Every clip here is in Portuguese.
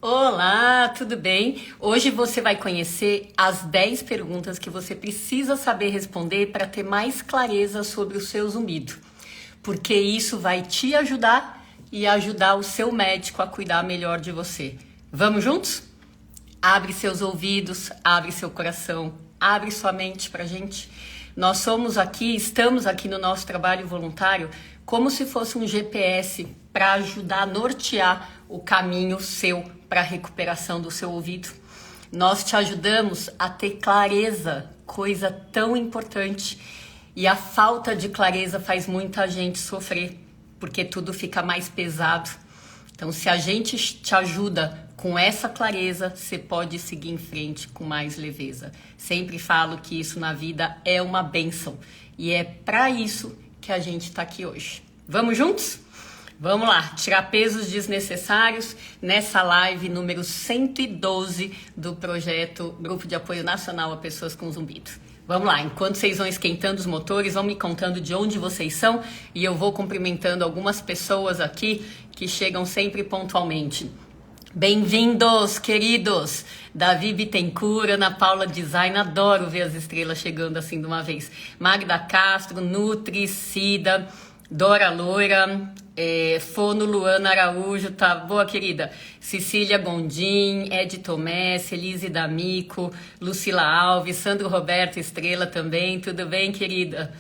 Olá, tudo bem? Hoje você vai conhecer as 10 perguntas que você precisa saber responder para ter mais clareza sobre o seu zumbido, porque isso vai te ajudar e ajudar o seu médico a cuidar melhor de você. Vamos juntos? Abre seus ouvidos, abre seu coração, abre sua mente pra gente. Nós estamos aqui no nosso trabalho voluntário como se fosse um GPS para ajudar a nortear o caminho seu para a recuperação do seu ouvido. Nós te ajudamos a ter clareza, coisa tão importante. E a falta de clareza faz muita gente sofrer, porque tudo fica mais pesado. Então, se a gente te ajuda com essa clareza, você pode seguir em frente com mais leveza. Sempre falo que isso na vida é uma bênção. E é para isso que a gente está aqui hoje. Vamos juntos? Vamos lá, tirar pesos desnecessários nessa live número 112 do projeto Grupo de Apoio Nacional a Pessoas com Zumbido. Vamos lá, enquanto vocês vão esquentando os motores, vão me contando de onde vocês são e eu vou cumprimentando algumas pessoas aqui que chegam sempre pontualmente. Bem-vindos, queridos! Davi Bittencourt, Ana Paula Design, adoro ver as estrelas chegando assim de uma vez. Magda Castro, Nutri, Cida, Dora Loira, Fono Luana Araújo, tá boa, querida? Cecília Gondim, Ed Tomé, Elise D'Amico, Lucila Alves, Sandro Roberto Estrela também, tudo bem, querida?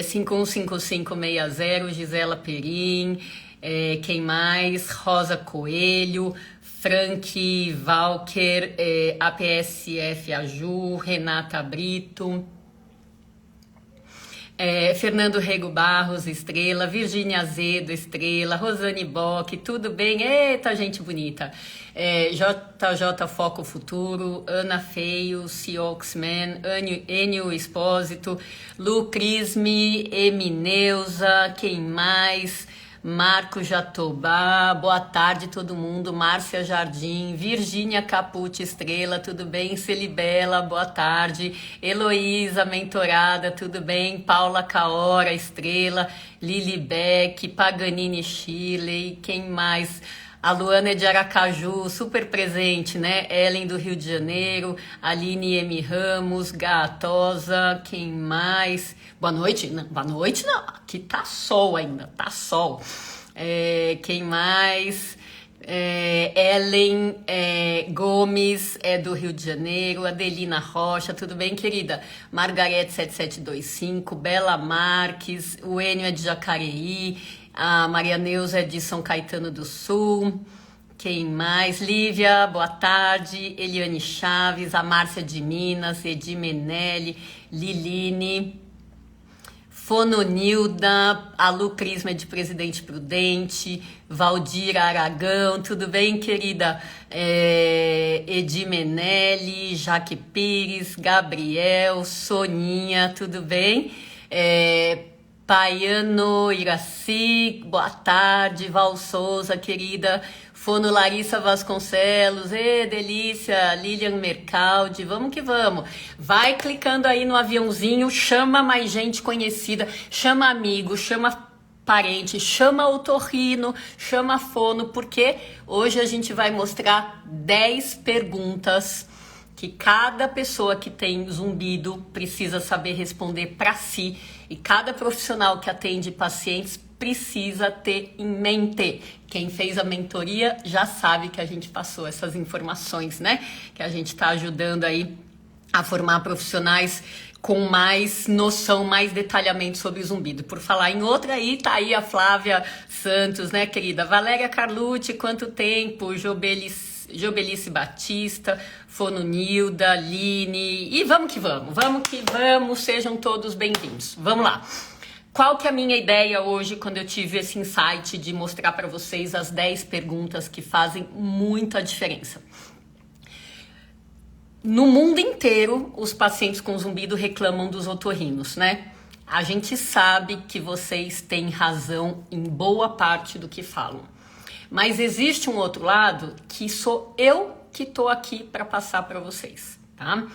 515560, Gisela Perim, quem mais? Rosa Coelho, Frank Valker, APSF Aju, Renata Brito, Fernando Rego Barros, Estrela, Virgínia Azedo, Estrela, Rosane Bock, tudo bem? Eita, gente bonita. JJ Foco Futuro, Ana Feio, Cioxman, Enio Espósito, Lu Crisme, Emineuza, quem mais? Marco Jatobá, boa tarde todo mundo, Márcia Jardim, Virgínia Capucci Estrela, tudo bem? Celibela, boa tarde, Heloísa Mentorada, tudo bem? Paula Caora Estrela, Lili Beck, Paganini Chile, quem mais? A Luana de Aracaju, super presente, né? Ellen do Rio de Janeiro, Aline M. Ramos, Gatosa, quem mais? Boa noite? Não, boa noite não, aqui tá sol ainda, tá sol. Quem mais? Ellen Gomes, do Rio de Janeiro, Adelina Rocha, tudo bem, querida? Margarete 7725, Bela Marques, o Enio é de Jacareí, a Maria Neuza é de São Caetano do Sul, quem mais? Lívia, boa tarde, Eliane Chaves, a Márcia de Minas, Edi Menelli, Liline, Fononilda, a Lu Crisma de Presidente Prudente, Valdira Aragão, tudo bem, querida? Edi Menelli, Jaque Pires, Gabriel, Soninha, tudo bem? Paiano Iraci, boa tarde, Val Souza, querida, Fono Larissa Vasconcelos, delícia, Lilian Mercaldi, vamos que vamos. Vai clicando aí no aviãozinho, chama mais gente conhecida, chama amigo, chama parente, chama otorrino, chama fono, porque hoje a gente vai mostrar 10 perguntas que cada pessoa que tem zumbido precisa saber responder para si e cada profissional que atende pacientes precisa ter em mente. Quem fez a mentoria já sabe que a gente passou essas informações, né? Que a gente está ajudando aí a formar profissionais com mais noção, mais detalhamento sobre o zumbido. Por falar em outra aí, tá aí a Flávia Santos, né, querida? Valéria Carlucci, quanto tempo? Jobelice Batista, Fononilda, Aline, e vamos que vamos, sejam todos bem-vindos. Vamos lá. Qual que é a minha ideia hoje quando eu tive esse insight de mostrar para vocês as 10 perguntas que fazem muita diferença? No mundo inteiro, os pacientes com zumbido reclamam dos otorrinos, né? A gente sabe que vocês têm razão em boa parte do que falam. Mas existe um outro lado que sou eu que tô aqui para passar para vocês, tá?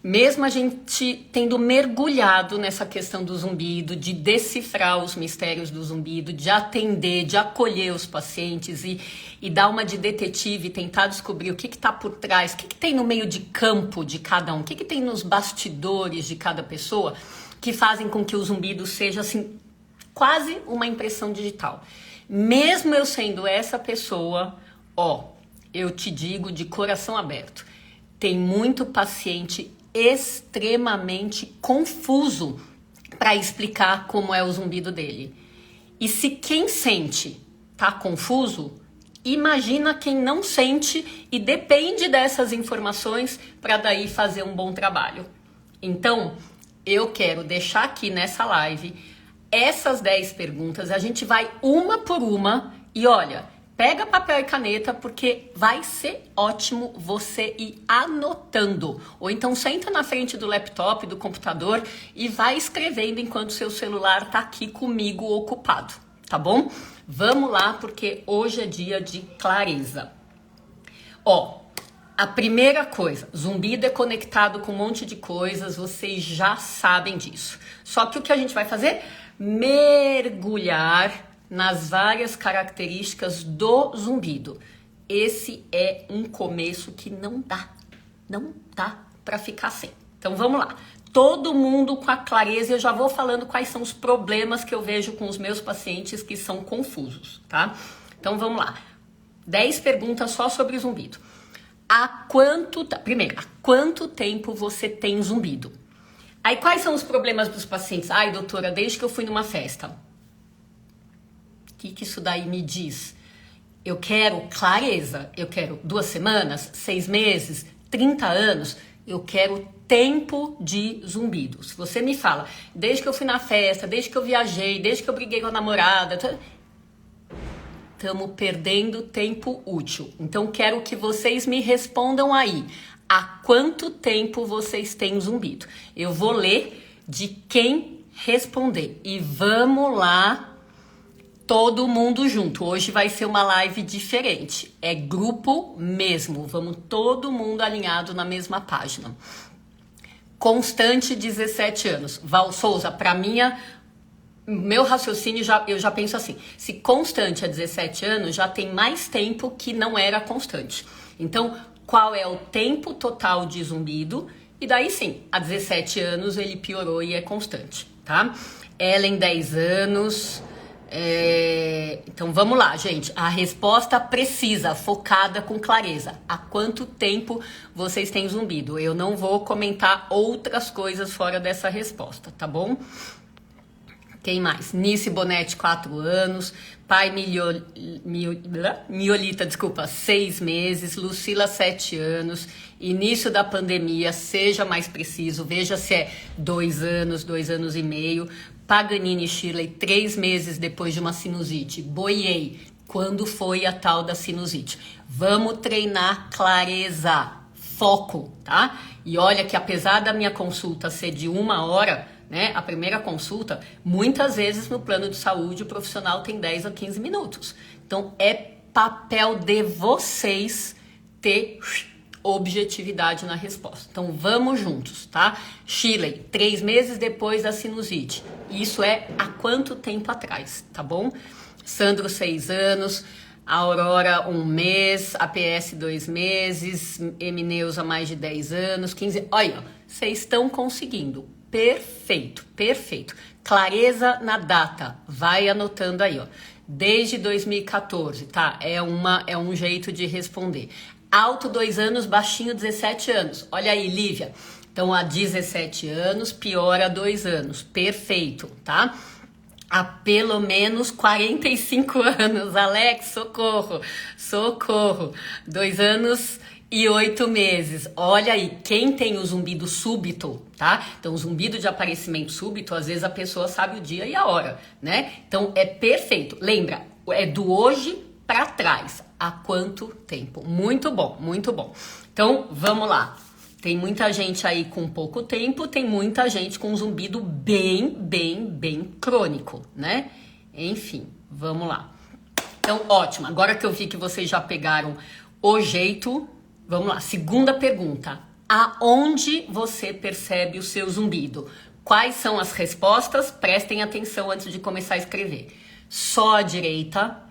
Mesmo a gente tendo mergulhado nessa questão do zumbido, de decifrar os mistérios do zumbido, de atender, de acolher os pacientes e dar uma de detetive, tentar descobrir o que está por trás, o que tem no meio de campo de cada um, o que tem nos bastidores de cada pessoa, que fazem com que o zumbido seja assim, quase uma impressão digital. Mesmo eu sendo essa pessoa, eu te digo de coração aberto, tem muito paciente extremamente confuso para explicar como é o zumbido dele. E se quem sente tá confuso, imagina quem não sente e depende dessas informações para daí fazer um bom trabalho. Então, eu quero deixar aqui nessa live essas 10 perguntas, a gente vai uma por uma e olha, pega papel e caneta porque vai ser ótimo você ir anotando. Ou então senta na frente do laptop, do computador e vai escrevendo enquanto seu celular tá aqui comigo ocupado, tá bom? Vamos lá porque hoje é dia de clareza. A primeira coisa, zumbido é conectado com um monte de coisas, vocês já sabem disso. Só que o que a gente vai fazer? Mergulhar nas várias características do zumbido. Esse é um começo que não dá para ficar sem. Então vamos lá. Todo mundo com a clareza, eu já vou falando quais são os problemas que eu vejo com os meus pacientes que são confusos, tá? Então vamos lá. 10 perguntas só sobre zumbido. Primeiro, há quanto tempo você tem zumbido? Aí quais são os problemas dos pacientes? Ai, doutora, desde que eu fui numa festa. O que isso daí me diz? Eu quero clareza, eu quero 2 semanas, 6 meses, 30 anos, eu quero tempo de zumbido. Se você me fala, desde que eu fui na festa, desde que eu viajei, desde que eu briguei com a namorada, estamos perdendo tempo útil. Então quero que vocês me respondam aí, há quanto tempo vocês têm zumbido? Eu vou ler de quem responder e vamos lá. Todo mundo junto. Hoje vai ser uma live diferente. É grupo mesmo. Vamos todo mundo alinhado na mesma página. Constante, 17 anos. Val Souza, para meu raciocínio, eu já penso assim. Se constante é 17 anos, já tem mais tempo que não era constante. Então, qual é o tempo total de zumbido? E daí sim, há 17 anos ele piorou e é constante, tá? Ellen, 10 anos... Então vamos lá, gente. A resposta precisa, focada, com clareza. Há quanto tempo vocês têm zumbido? Eu não vou comentar outras coisas fora dessa resposta, tá bom? Quem mais? Nice Bonetti, 4 anos. Pai Miolita, 6 meses. Lucila, 7 anos. Início da pandemia, seja mais preciso. Veja se é 2 anos, 2 anos e meio. Paganini Shirley, 3 meses depois de uma sinusite. Boiei. Quando foi a tal da sinusite? Vamos treinar clareza, foco, tá? E olha que apesar da minha consulta ser de 1 hora, né? A primeira consulta, muitas vezes no plano de saúde o profissional tem 10 a 15 minutos. Então é papel de vocês ter objetividade na resposta. Então vamos juntos, tá? Shirley, 3 meses depois da sinusite. Isso é há quanto tempo atrás, tá bom? Sandro, 6 anos. Aurora, 1 mês. APS, 2 meses. Emineusa, mais de 10 anos. 15. Olha, vocês estão conseguindo. Perfeito, perfeito. Clareza na data. Vai anotando aí, ó. Desde 2014, tá? É um jeito de responder. Alto, 2 anos, baixinho, 17 anos. Olha aí, Lívia. Então, há 17 anos, piora 2 anos. Perfeito, tá? Há pelo menos 45 anos. Alex, socorro. Socorro. 2 anos e 8 meses. Olha aí, quem tem o zumbido súbito, tá? Então, o zumbido de aparecimento súbito, às vezes a pessoa sabe o dia e a hora, né? Então, é perfeito. Lembra, é do hoje para trás. Há quanto tempo? Muito bom, muito bom. Então, vamos lá. Tem muita gente aí com pouco tempo, tem muita gente com zumbido bem crônico, né? Enfim, vamos lá. Então, ótimo. Agora que eu vi que vocês já pegaram o jeito, vamos lá. Segunda pergunta. Aonde você percebe o seu zumbido? Quais são as respostas? Prestem atenção antes de começar a escrever. Só à direita,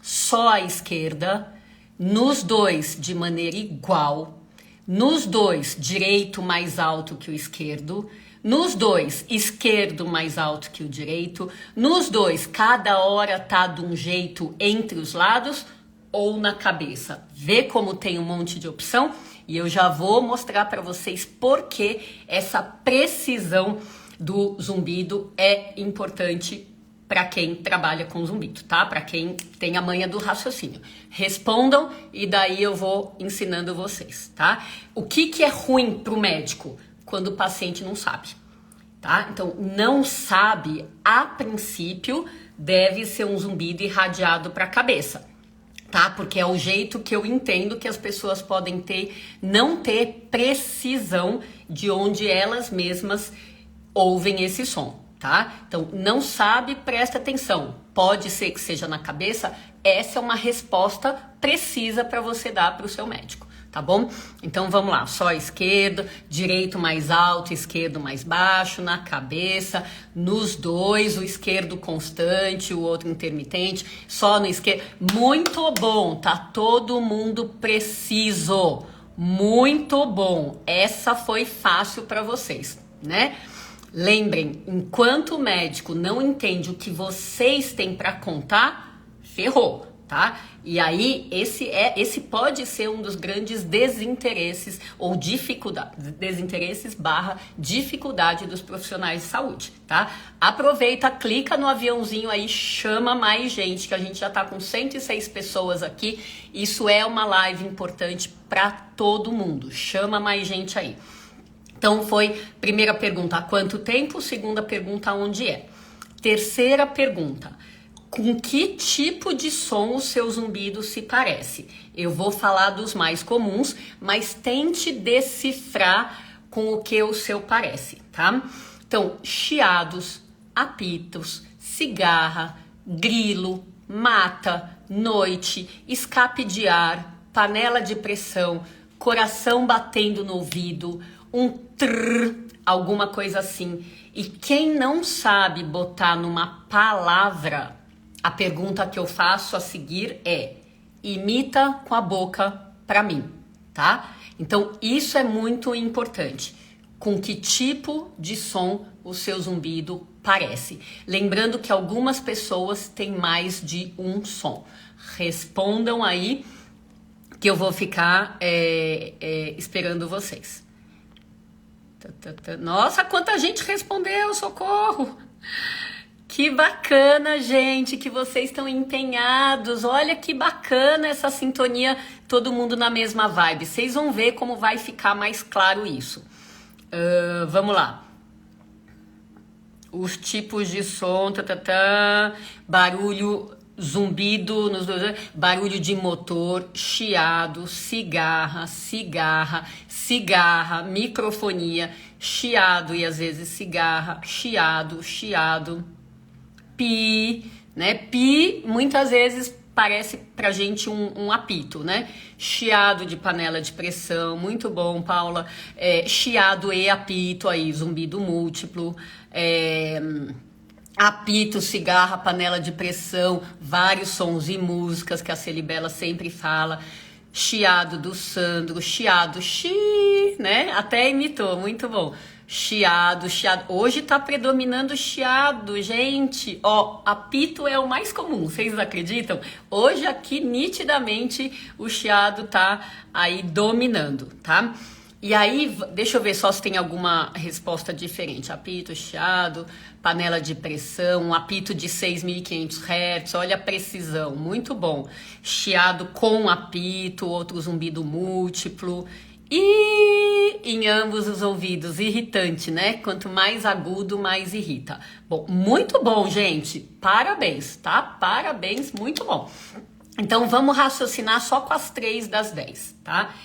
só à esquerda, nos dois de maneira igual, nos dois direito mais alto que o esquerdo, nos dois esquerdo mais alto que o direito, nos dois cada hora tá de um jeito entre os lados ou na cabeça. Vê como tem um monte de opção e eu já vou mostrar para vocês por que essa precisão do zumbido é importante para quem trabalha com zumbido, tá? Para quem tem a manha do raciocínio. Respondam e daí eu vou ensinando vocês, tá? O que é ruim pro médico? Quando o paciente não sabe, tá? Então, não sabe, a princípio, deve ser um zumbido irradiado para a cabeça, tá? Porque é o jeito que eu entendo que as pessoas podem ter, não ter precisão de onde elas mesmas ouvem esse som, tá? Então, não sabe, presta atenção. Pode ser que seja na cabeça, essa é uma resposta precisa para você dar para o seu médico, tá bom? Então, vamos lá. Só esquerdo, direito mais alto, esquerdo mais baixo, na cabeça, nos dois, o esquerdo constante, o outro intermitente, só no esquerdo. Muito bom, tá todo mundo preciso. Muito bom. Essa foi fácil para vocês, né? Lembrem, enquanto o médico não entende o que vocês têm para contar, ferrou, tá? E aí, esse pode ser um dos grandes desinteresses ou desinteresses / dificuldade dos profissionais de saúde, tá? Aproveita, clica no aviãozinho aí, chama mais gente, que a gente já tá com 106 pessoas aqui. Isso é uma live importante para todo mundo. Chama mais gente aí. Então foi primeira pergunta, há quanto tempo? Segunda pergunta, onde é? Terceira pergunta, com que tipo de som o seu zumbido se parece? Eu vou falar dos mais comuns, mas tente decifrar com o que o seu parece, tá? Então, chiados, apitos, cigarra, grilo, mata, noite, escape de ar, panela de pressão, coração batendo no ouvido, um trrr, alguma coisa assim. E quem não sabe botar numa palavra, a pergunta que eu faço a seguir é: imita com a boca pra mim, tá? Então isso é muito importante. Com que tipo de som o seu zumbido parece? Lembrando que algumas pessoas têm mais de um som. Respondam aí que eu vou ficar esperando vocês. Nossa, quanta gente respondeu, socorro! Que bacana, gente, que vocês estão empenhados. Olha que bacana essa sintonia, todo mundo na mesma vibe. Vocês vão ver como vai ficar mais claro isso. Vamos lá. Os tipos de som, barulho, zumbido, barulho de motor, chiado, cigarra, microfonia, chiado e às vezes cigarra, chiado, pi, né? Pi muitas vezes parece pra gente um apito, né? Chiado de panela de pressão, muito bom, Paula. Chiado e apito aí, zumbido múltiplo. Apito, cigarra, panela de pressão, vários sons e músicas que a Celibela sempre fala. Chiado do Sandro, chiado, né? Até imitou, muito bom. Chiado. Hoje tá predominando chiado, gente. Ó, apito é o mais comum, vocês acreditam? Hoje aqui, nitidamente, o chiado tá aí dominando, tá? E aí, deixa eu ver só se tem alguma resposta diferente. Apito, chiado, panela de pressão, um apito de 6.500 Hz, olha a precisão, muito bom. Chiado com apito, outro zumbido múltiplo. E em ambos os ouvidos, irritante, né? Quanto mais agudo, mais irrita. Bom, muito bom, gente. Parabéns, tá? Parabéns, muito bom. Então, vamos raciocinar só com as 3 das 10, tá?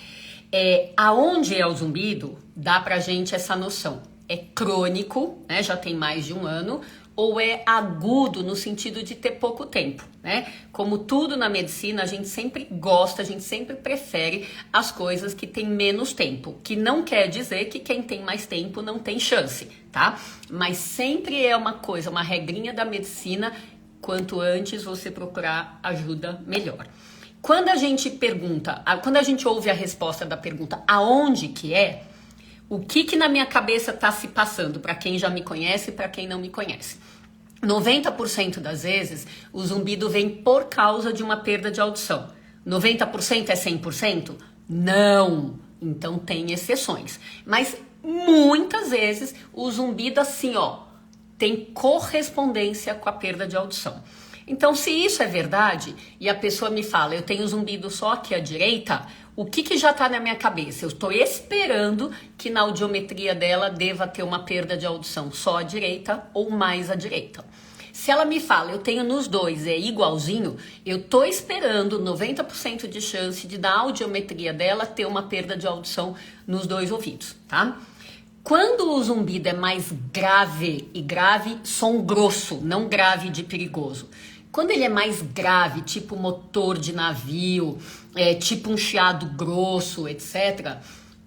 Aonde é o zumbido, dá pra gente essa noção. É crônico, né? Já tem mais de um ano. ou é agudo no sentido de ter pouco tempo, né? Como tudo na medicina, a gente sempre gosta, a gente sempre prefere as coisas que têm menos tempo, que não quer dizer que quem tem mais tempo não tem chance, tá? Mas sempre é uma coisa, uma regrinha da medicina, quanto antes você procurar ajuda, melhor. Quando a gente pergunta, quando a gente ouve a resposta da pergunta aonde que é, o que na minha cabeça está se passando, para quem já me conhece e para quem não me conhece? 90% das vezes, o zumbido vem por causa de uma perda de audição. 90% é 100%? Não! Então tem exceções. Mas muitas vezes, o zumbido assim, ó, tem correspondência com a perda de audição. Então, se isso é verdade, e a pessoa me fala, eu tenho zumbido só aqui à direita, o que já está na minha cabeça? Eu estou esperando que na audiometria dela deva ter uma perda de audição só à direita ou mais à direita. Se ela me fala, eu tenho nos dois, é igualzinho, eu estou esperando 90% de chance de na audiometria dela ter uma perda de audição nos dois ouvidos, tá? Quando o zumbido é mais grave, e grave, som grosso, não grave de perigoso. Quando ele é mais grave, tipo motor de navio, tipo um chiado grosso, etc.,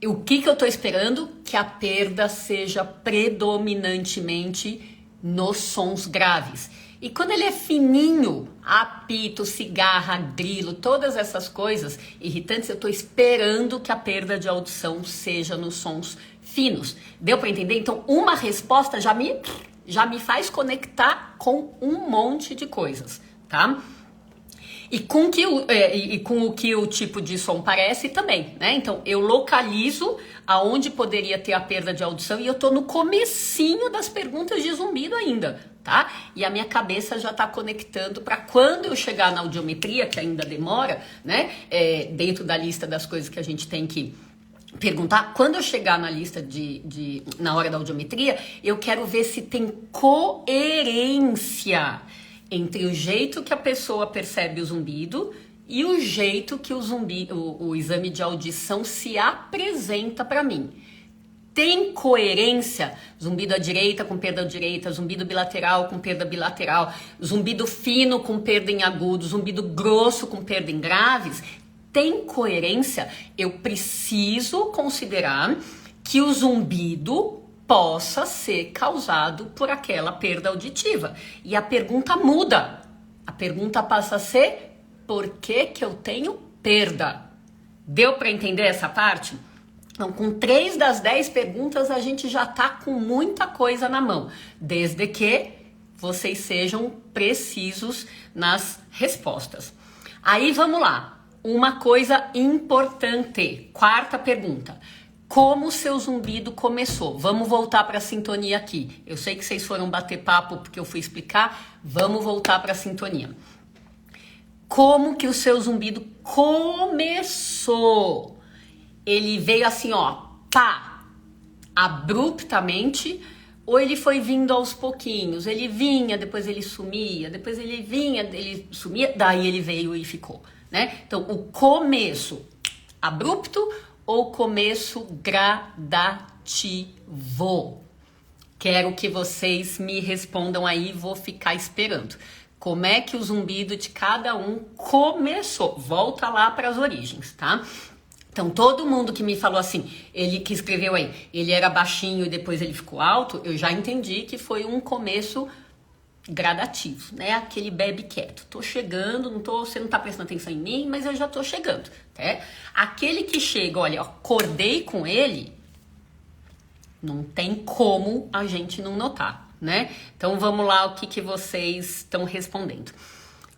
o que eu estou esperando? Que a perda seja predominantemente nos sons graves. E quando ele é fininho, apito, cigarra, grilo, todas essas coisas irritantes, eu estou esperando que a perda de audição seja nos sons finos. Deu para entender? Então, uma resposta já me faz conectar com um monte de coisas, tá? E com o que o tipo de som parece também, né? Então, eu localizo aonde poderia ter a perda de audição e eu tô no comecinho das perguntas de zumbido ainda, tá? E a minha cabeça já tá conectando para quando eu chegar na audiometria, que ainda demora, né? Dentro da lista das coisas que a gente tem que perguntar, quando eu chegar na lista na hora da audiometria, eu quero ver se tem coerência entre o jeito que a pessoa percebe o zumbido e o jeito que o exame de audição se apresenta para mim. Tem coerência? Zumbido à direita com perda à direita, zumbido bilateral com perda bilateral, zumbido fino com perda em agudo, zumbido grosso com perda em graves. Tem coerência? Eu preciso considerar que o zumbido possa ser causado por aquela perda auditiva. E a pergunta muda. A pergunta passa a ser: por que eu tenho perda? Deu para entender essa parte? Então, com 3 das 10 perguntas, a gente já tá com muita coisa na mão. Desde que vocês sejam precisos nas respostas. Aí, vamos lá. Uma coisa importante. 4ª pergunta. Como o seu zumbido começou? Vamos voltar para a sintonia aqui. Eu sei que vocês foram bater papo porque eu fui explicar. Vamos voltar para a sintonia. Como que o seu zumbido começou? Ele veio assim, ó, pá, abruptamente, ou ele foi vindo aos pouquinhos? Ele vinha, depois ele sumia, depois ele vinha, ele sumia, daí ele veio e ficou, né? Então, o começo abrupto ou começo gradativo? Quero que vocês me respondam aí, vou ficar esperando. Como é que o zumbido de cada um começou? Volta lá para as origens, tá? Então, todo mundo que me falou assim, ele que escreveu aí, ele era baixinho e depois ele ficou alto, eu já entendi que foi um começo gradativo, né? Aquele bebe quieto. Tô chegando, você não tá prestando atenção em mim, mas eu já tô chegando, né? Aquele que chega, olha, acordei com ele, não tem como a gente não notar, né? Então vamos lá, o que vocês estão respondendo.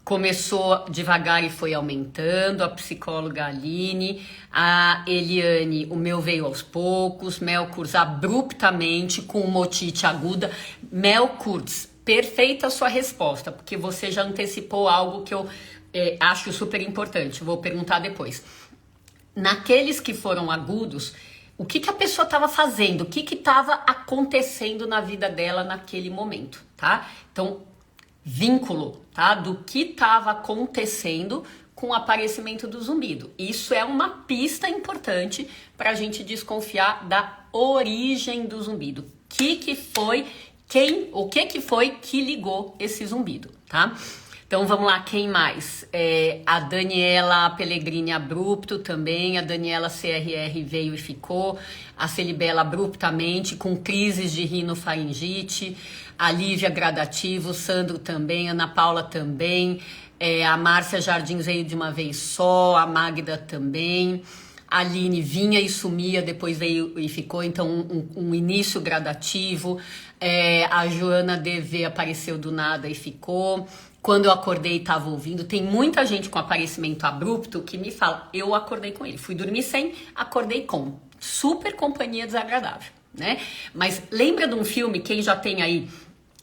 Começou devagar e foi aumentando, a psicóloga Aline, a Eliane, o meu veio aos poucos, Melkurs abruptamente com uma otite aguda. Melkurs, perfeita a sua resposta, porque você já antecipou algo que eu acho super importante, vou perguntar depois. Naqueles que foram agudos, o que a pessoa estava fazendo, o que estava acontecendo na vida dela naquele momento, tá? Então, vínculo, tá? Do que estava acontecendo com o aparecimento do zumbido. Isso é uma pista importante para a gente desconfiar da origem do zumbido. O que foi o que foi que ligou esse zumbido, tá? Então vamos lá, quem mais? A Daniela Pellegrini abrupto também, a Daniela CRR veio e ficou, a Celibela abruptamente, com crises de rinofaringite, a Lívia gradativo, o Sandro também, a Ana Paula também, a Márcia Jardins veio de uma vez só, a Magda também, a Aline vinha e sumia, depois veio e ficou, então um início gradativo, a Joana DV apareceu do nada e ficou. Quando eu acordei e estava ouvindo, tem muita gente com aparecimento abrupto que me fala, eu acordei com ele, fui dormir sem, acordei com. Super companhia desagradável, né? Mas lembra de um filme, quem já tem aí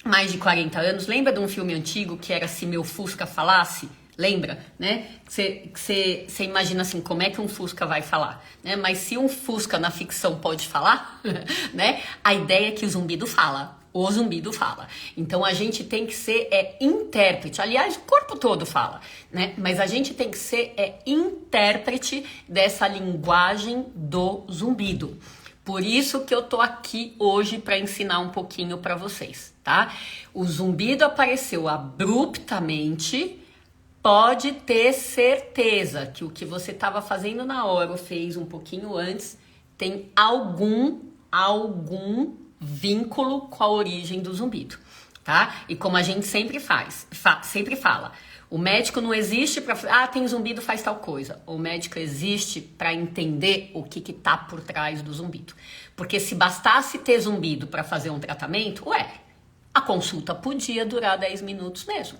mais de 40 anos, lembra de um filme antigo que era Se Meu Fusca Falasse? Lembra, né? Você imagina assim, como é que um Fusca vai falar, né? Mas se um Fusca na ficção pode falar, né? A ideia é que o zumbido fala. O zumbido fala. Então a gente tem que ser intérprete. Aliás, o corpo todo fala, né? Mas a gente tem que ser intérprete dessa linguagem do zumbido. Por isso que eu tô aqui hoje para ensinar um pouquinho para vocês, tá? O zumbido apareceu abruptamente. Pode ter certeza que o que você estava fazendo na hora ou fez um pouquinho antes tem algum vínculo com a origem do zumbido, tá? E como a gente sempre sempre fala, o médico não existe para tem zumbido, faz tal coisa. O médico existe para entender o que tá por trás do zumbido. Porque se bastasse ter zumbido para fazer um tratamento, a consulta podia durar 10 minutos mesmo.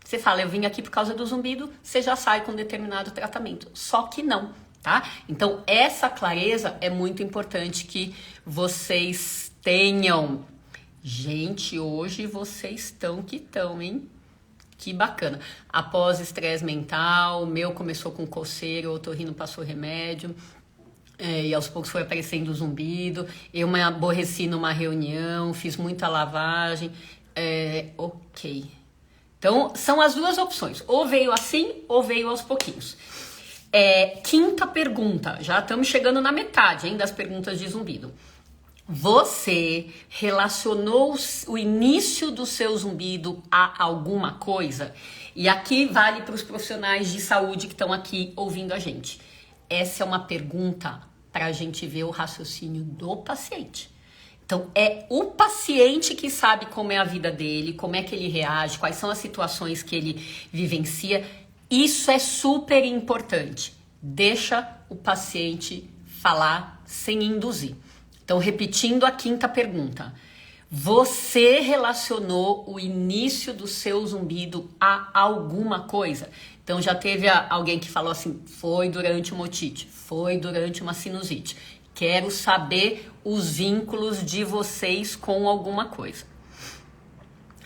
Você fala, eu vim aqui por causa do zumbido, você já sai com determinado tratamento. Só que não, tá? Então, essa clareza é muito importante que vocês tenham. Gente, hoje vocês estão, hein? Que bacana. Após estresse mental, o meu começou com coceira, o otorrino passou remédio, e aos poucos foi aparecendo o zumbido. Eu me aborreci numa reunião, fiz muita lavagem. Ok. Então, são as duas opções. Ou veio assim, ou veio aos pouquinhos. Quinta pergunta. Já estamos chegando na metade, das perguntas de zumbido. Você relacionou o início do seu zumbido a alguma coisa? E aqui vale para os profissionais de saúde que estão aqui ouvindo a gente. Essa é uma pergunta para a gente ver o raciocínio do paciente. Então, é o paciente que sabe como é a vida dele, como é que ele reage, quais são as situações que ele vivencia. Isso é super importante. Deixa o paciente falar sem induzir. Então, repetindo a quinta pergunta. Você relacionou o início do seu zumbido a alguma coisa? Então, já teve alguém que falou assim, foi durante uma otite, foi durante uma sinusite. Quero saber os vínculos de vocês com alguma coisa.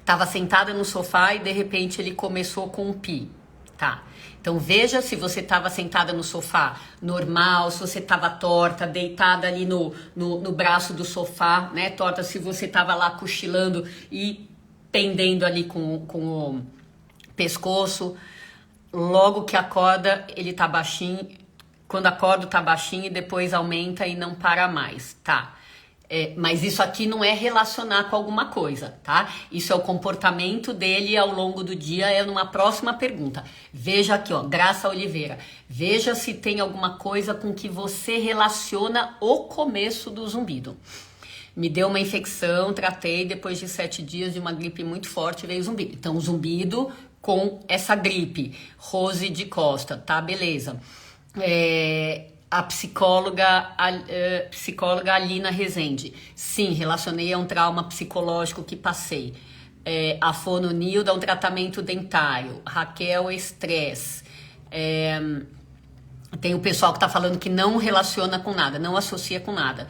Tava sentada no sofá e de repente ele começou com um pi. Tá. Então veja se você estava sentada no sofá normal, se você estava torta, deitada ali no braço do sofá, né? Torta se você estava lá cochilando e pendendo ali com o pescoço. Logo que acorda, ele tá baixinho. Quando acorda, tá baixinho e depois aumenta e não para mais, tá? Mas isso aqui não é relacionar com alguma coisa, tá? Isso é o comportamento dele ao longo do dia, é numa próxima pergunta. Veja aqui, ó, Graça Oliveira. Veja se tem alguma coisa com que você relaciona o começo do zumbido. Me deu uma infecção, tratei, depois de 7 dias de uma gripe muito forte, veio zumbido. Então, zumbido com essa gripe. Rose de Costa, tá? Beleza. A psicóloga Alina Rezende. Sim, relacionei a um trauma psicológico que passei. A Fononilda, um tratamento dentário. Raquel, estresse. Tem o pessoal que tá falando que não relaciona com nada, não associa com nada.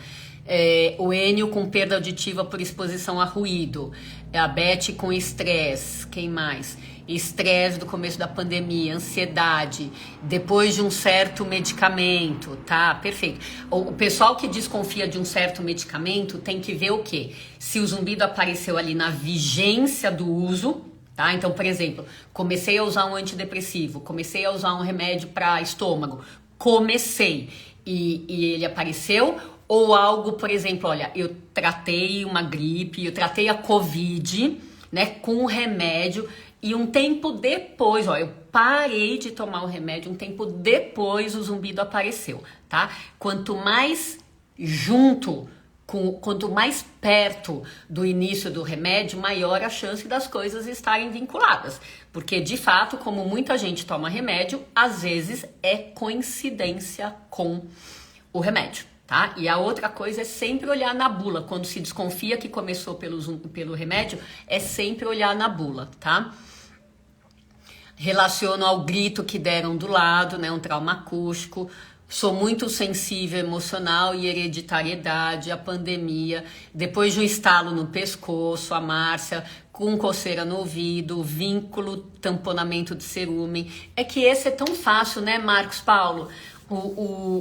O Enio com perda auditiva por exposição a ruído. A Beth com estresse. Quem mais? Estresse do começo da pandemia, ansiedade, depois de um certo medicamento, tá? Perfeito. O pessoal que desconfia de um certo medicamento tem que ver o quê? Se o zumbido apareceu ali na vigência do uso, tá? Então, por exemplo, comecei a usar um antidepressivo, comecei a usar um remédio para estômago, comecei e ele apareceu, Ou algo, por exemplo, olha, eu tratei uma gripe, eu tratei a Covid, né, com um remédio e um tempo depois, ó, eu parei de tomar o remédio, um tempo depois o zumbido apareceu, tá? Quanto mais junto, quanto mais perto do início do remédio, maior a chance das coisas estarem vinculadas. Porque, de fato, como muita gente toma remédio, às vezes é coincidência com o remédio. Tá? E a outra coisa é sempre olhar na bula. Quando se desconfia que começou pelo remédio, é sempre olhar na bula, tá? Relaciono ao grito que deram do lado, né? Um trauma acústico. Sou muito sensível emocional e hereditariedade, a pandemia. Depois de um estalo no pescoço, a Márcia, com coceira no ouvido, vínculo, tamponamento de cerumen. É que esse é tão fácil, né, Marcos Paulo?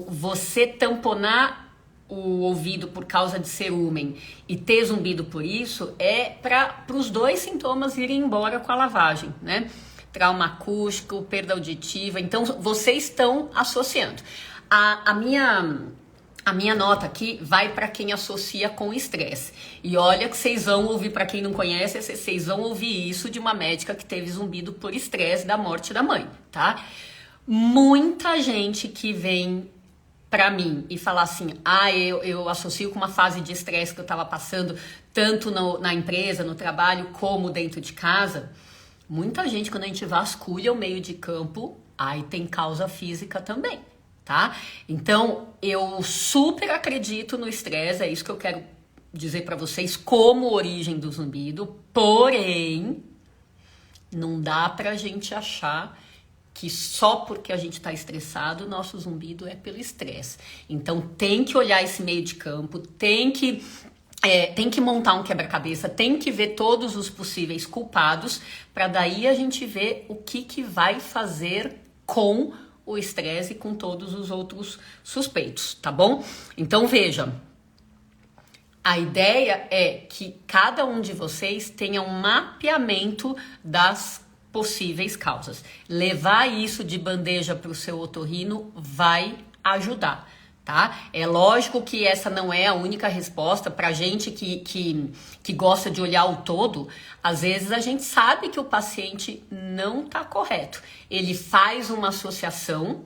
Você tamponar o ouvido por causa de cerumen e ter zumbido por isso é para os dois sintomas irem embora com a lavagem, né? Trauma acústico, perda auditiva. Então, vocês estão associando. A minha nota aqui vai para quem associa com estresse. E olha que vocês vão ouvir, para quem não conhece, vocês vão ouvir isso de uma médica que teve zumbido por estresse da morte da mãe, tá? Muita gente que vem pra mim e fala assim, eu associo com uma fase de estresse que eu tava passando, tanto na empresa, no trabalho, como dentro de casa. Muita gente, quando a gente vasculha o meio de campo, aí tem causa física também, tá? Então, eu super acredito no estresse, é isso que eu quero dizer pra vocês como origem do zumbido, porém, não dá pra gente achar que só porque a gente está estressado, o nosso zumbido é pelo estresse. Então tem que olhar esse meio de campo, tem que montar um quebra-cabeça, tem que ver todos os possíveis culpados, para daí a gente ver o que vai fazer com o estresse e com todos os outros suspeitos, tá bom? Então veja, a ideia é que cada um de vocês tenha um mapeamento das possíveis causas. Levar isso de bandeja para o seu otorrino vai ajudar, tá? É lógico que essa não é a única resposta para gente que gosta de olhar o todo. Às vezes a gente sabe que o paciente não está correto. Ele faz uma associação,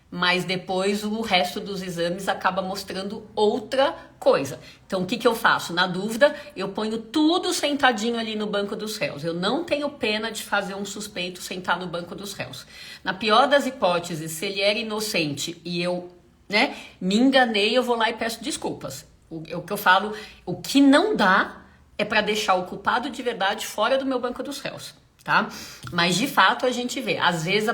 mas depois o resto dos exames acaba mostrando outra coisa. Então, o que eu faço? Na dúvida, eu ponho tudo sentadinho ali no banco dos réus. Eu não tenho pena de fazer um suspeito sentar no banco dos réus. Na pior das hipóteses, se ele era inocente e eu, né, me enganei, eu vou lá e peço desculpas. O que eu falo, o que não dá é para deixar o culpado de verdade fora do meu banco dos réus. Tá? Mas de fato a gente vê, às vezes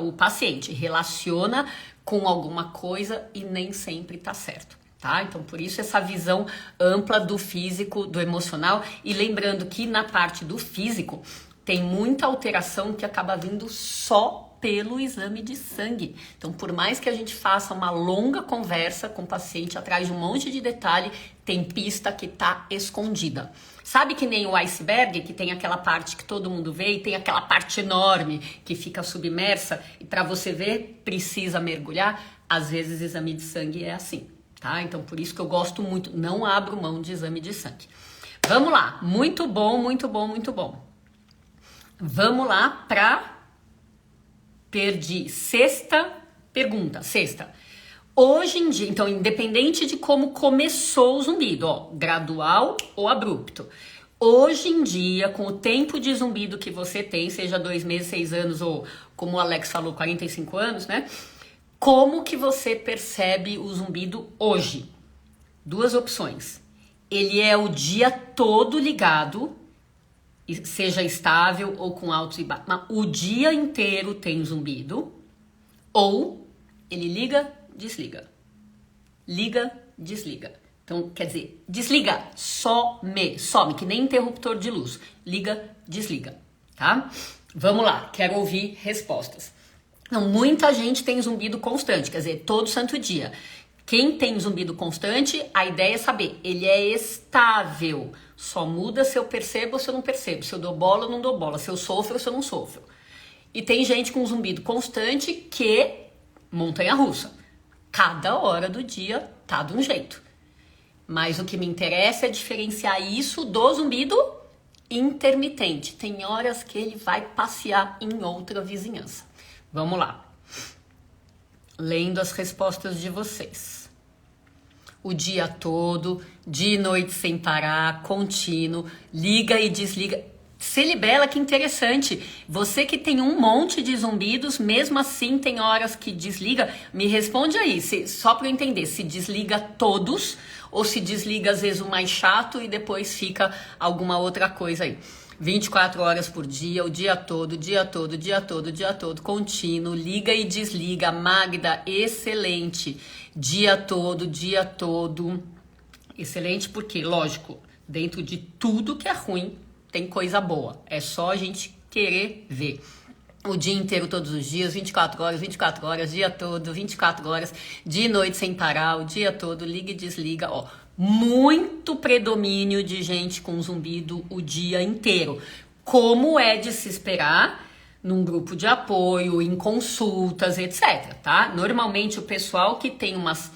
o paciente relaciona com alguma coisa e nem sempre tá certo, tá? Então por isso essa visão ampla do físico, do emocional, e lembrando que na parte do físico tem muita alteração que acaba vindo só pelo exame de sangue. Então, por mais que a gente faça uma longa conversa com o paciente atrás de um monte de detalhe, tem pista que tá escondida. Sabe que nem o iceberg, que tem aquela parte que todo mundo vê e tem aquela parte enorme que fica submersa e para você ver precisa mergulhar? Às vezes exame de sangue é assim, tá? Então, por isso que eu gosto muito, não abro mão de exame de sangue. Vamos lá, muito bom, muito bom, muito bom. Vamos lá para... Perdi. Sexta pergunta. Hoje em dia, então, independente de como começou o zumbido, ó, gradual ou abrupto. Hoje em dia, com o tempo de zumbido que você tem, seja 2 meses, 6 anos ou, como o Alex falou, 45 anos, né? Como que você percebe o zumbido hoje? 2 opções. Ele é o dia todo ligado, seja estável ou com altos e baixos, mas o dia inteiro tem zumbido, ou ele liga, desliga, liga, desliga. Então, quer dizer, desliga, some, que nem interruptor de luz, liga, desliga, tá? Vamos lá, quero ouvir respostas. Então, muita gente tem zumbido constante, quer dizer, todo santo dia. Quem tem zumbido constante, a ideia é saber, ele é estável. Só muda se eu percebo ou se eu não percebo, se eu dou bola ou não dou bola, se eu sofro ou se eu não sofro. E tem gente com zumbido constante que montanha-russa. Cada hora do dia tá de um jeito. Mas o que me interessa é diferenciar isso do zumbido intermitente. Tem horas que ele vai passear em outra vizinhança. Vamos lá. Lendo as respostas de vocês. O dia todo, dia e noite sem parar, contínuo, liga e desliga. Celibela, que interessante. Você que tem um monte de zumbidos, mesmo assim tem horas que desliga. Me responde aí, só para eu entender, se desliga todos ou se desliga às vezes o mais chato e depois fica alguma outra coisa aí. 24 horas por dia, o dia todo, dia todo, dia todo, dia todo, contínuo, liga e desliga. Magda, excelente. Dia todo, dia todo. Excelente porque, lógico, dentro de tudo que é ruim, tem coisa boa. É só a gente querer ver. O dia inteiro, todos os dias, 24 horas, dia todo, 24 horas, dia e noite sem parar, o dia todo, liga e desliga, ó. Muito predomínio de gente com zumbido o dia inteiro. Como é de se esperar num grupo de apoio, em consultas, etc, tá? Normalmente o pessoal que tem umas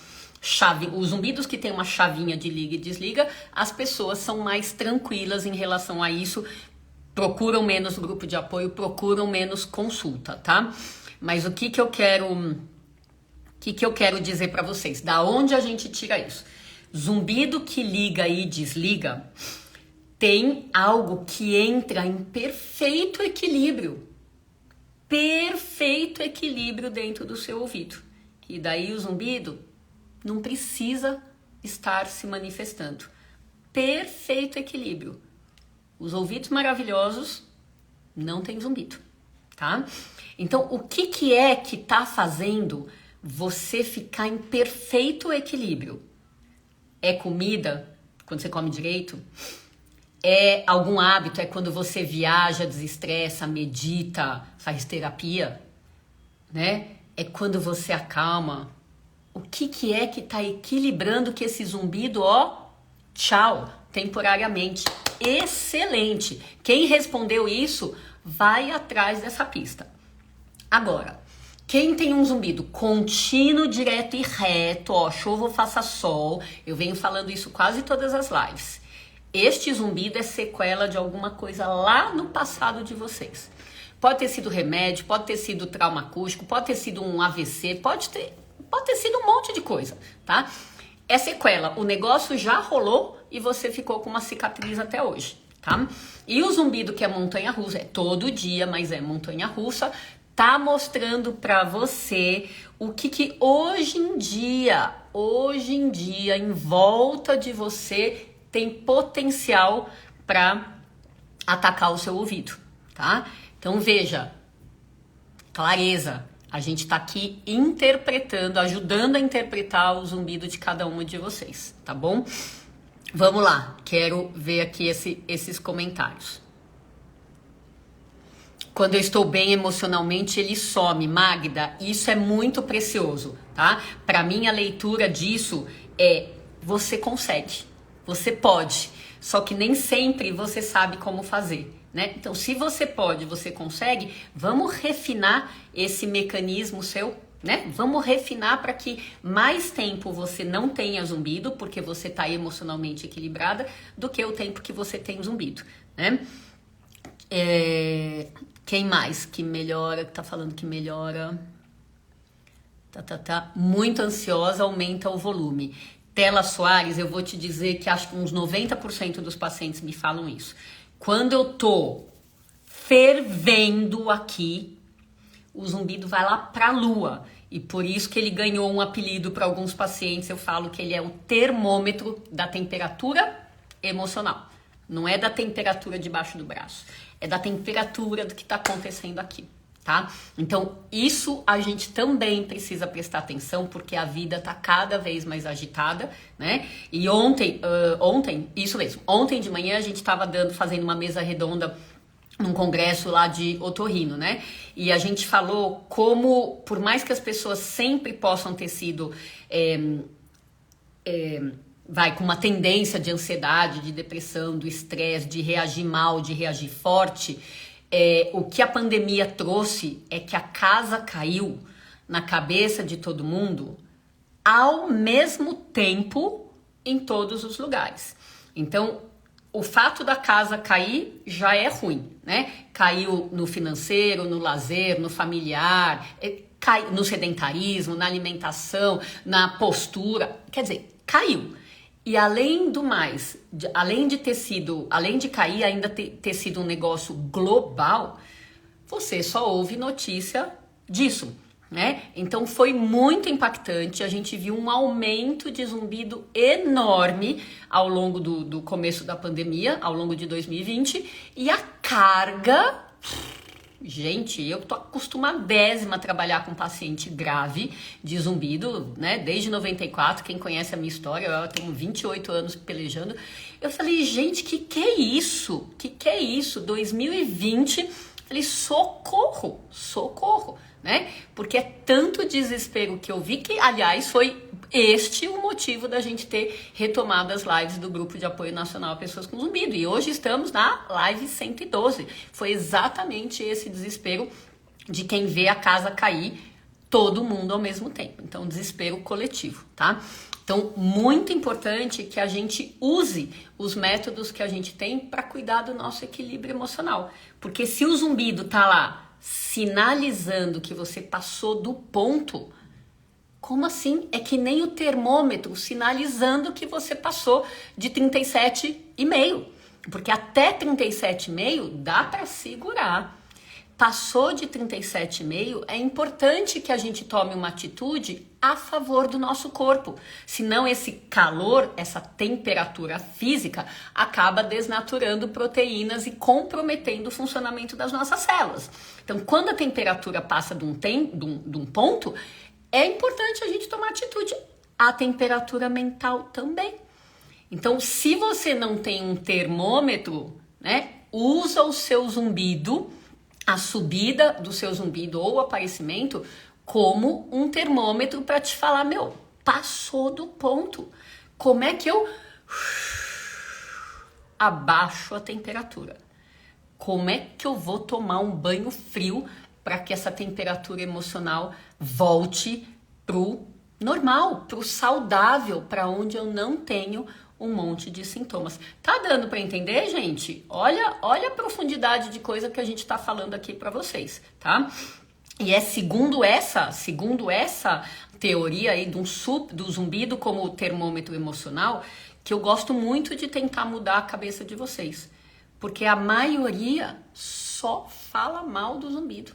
os zumbidos que tem uma chavinha de liga e desliga, as pessoas são mais tranquilas em relação a isso, procuram menos grupo de apoio, procuram menos consulta, tá? Mas o que eu quero dizer para vocês? Da onde a gente tira isso? Zumbido que liga e desliga tem algo que entra em perfeito equilíbrio dentro do seu ouvido. E daí o zumbido não precisa estar se manifestando. Perfeito equilíbrio. Os ouvidos maravilhosos não tem zumbido, tá? Então, o que é que tá fazendo você ficar em perfeito equilíbrio? É comida, quando você come direito? É algum hábito? É quando você viaja, desestressa, medita, faz terapia, né? É quando você acalma. O que é que tá equilibrando que esse zumbido, ó, tchau, temporariamente? Excelente! Quem respondeu isso, vai atrás dessa pista. Agora, quem tem um zumbido contínuo, direto e reto, ó, chova ou faça sol, eu venho falando isso quase todas as lives. Este zumbido é sequela de alguma coisa lá no passado de vocês. Pode ter sido remédio, pode ter sido trauma acústico, pode ter sido um AVC, pode ter sido um monte de coisa, tá? É sequela, o negócio já rolou e você ficou com uma cicatriz até hoje, tá? E o zumbido que é montanha-russa, é todo dia, mas é montanha-russa, tá mostrando pra você o que hoje em dia, em volta de você, tem potencial pra atacar o seu ouvido, tá? Então veja, clareza. A gente tá aqui interpretando, ajudando a interpretar o zumbido de cada uma de vocês, tá bom? Vamos lá, quero ver aqui esses comentários. Quando eu estou bem emocionalmente, ele some. Magda, isso é muito precioso, tá? Para mim, a leitura disso é: você consegue, você pode, só que nem sempre você sabe como fazer. Né? Então, se você pode, você consegue, vamos refinar esse mecanismo seu, né? Vamos refinar para que mais tempo você não tenha zumbido, porque você está emocionalmente equilibrada, do que o tempo que você tem zumbido, né? Quem mais que melhora, que tá falando que melhora? Muito ansiosa, aumenta o volume. Tela Soares, eu vou te dizer que acho que uns 90% dos pacientes me falam isso. Quando eu tô fervendo aqui, o zumbido vai lá pra lua. E por isso que ele ganhou um apelido para alguns pacientes. Eu falo que ele é o termômetro da temperatura emocional. Não é da temperatura debaixo do braço. É da temperatura do que tá acontecendo aqui, tá? Então, isso a gente também precisa prestar atenção, porque a vida tá cada vez mais agitada, né? E ontem, isso mesmo, ontem de manhã a gente tava fazendo uma mesa redonda num congresso lá de otorrino, né? E a gente falou como, por mais que as pessoas sempre possam ter sido, com uma tendência de ansiedade, de depressão, do estresse, de reagir mal, de reagir forte, o que a pandemia trouxe é que a casa caiu na cabeça de todo mundo ao mesmo tempo em todos os lugares. Então, o fato da casa cair já é ruim, né? Caiu no financeiro, no lazer, no familiar, no sedentarismo, na alimentação, na postura, quer dizer, caiu. E além do mais, além de cair, ainda ter sido um negócio global, você só ouve notícia disso, né? Então foi muito impactante, a gente viu um aumento de zumbido enorme ao longo do começo da pandemia, ao longo de 2020, e a carga... Gente, eu tô acostumadésima a trabalhar com paciente grave de zumbido, né? Desde 94, quem conhece a minha história, eu tenho 28 anos pelejando. Eu falei, gente, que é isso? Que é isso? 2020, falei, socorro, né? Porque é tanto desespero que eu vi que, aliás, foi este o motivo da gente ter retomado as lives do Grupo de Apoio Nacional a Pessoas com Zumbido. E hoje estamos na live 112. Foi exatamente esse desespero de quem vê a casa cair, todo mundo ao mesmo tempo. Então, desespero coletivo, tá? Então, muito importante que a gente use os métodos que a gente tem para cuidar do nosso equilíbrio emocional. Porque se o zumbido tá lá sinalizando que você passou do ponto, como assim? É que nem o termômetro sinalizando que você passou de 37,5. Porque até 37,5 dá para segurar. Passou de 37,5, é importante que a gente tome uma atitude a favor do nosso corpo. Senão esse calor, essa temperatura física, acaba desnaturando proteínas e comprometendo o funcionamento das nossas células. Então, quando a temperatura passa de um ponto, é importante a gente tomar atitude. A temperatura mental também. Então, se você não tem um termômetro, né, usa o seu zumbido, a subida do seu zumbido ou o aparecimento, como um termômetro para te falar, meu, passou do ponto. Como é que eu abaixo a temperatura? Como é que eu vou tomar um banho frio para que essa temperatura emocional volte pro normal, pro saudável, para onde eu não tenho um monte de sintomas. Tá dando para entender, gente? Olha a profundidade de coisa que a gente tá falando aqui para vocês, tá? E é segundo essa teoria aí do zumbido como termômetro emocional, que eu gosto muito de tentar mudar a cabeça de vocês. Porque a maioria só fala mal do zumbido.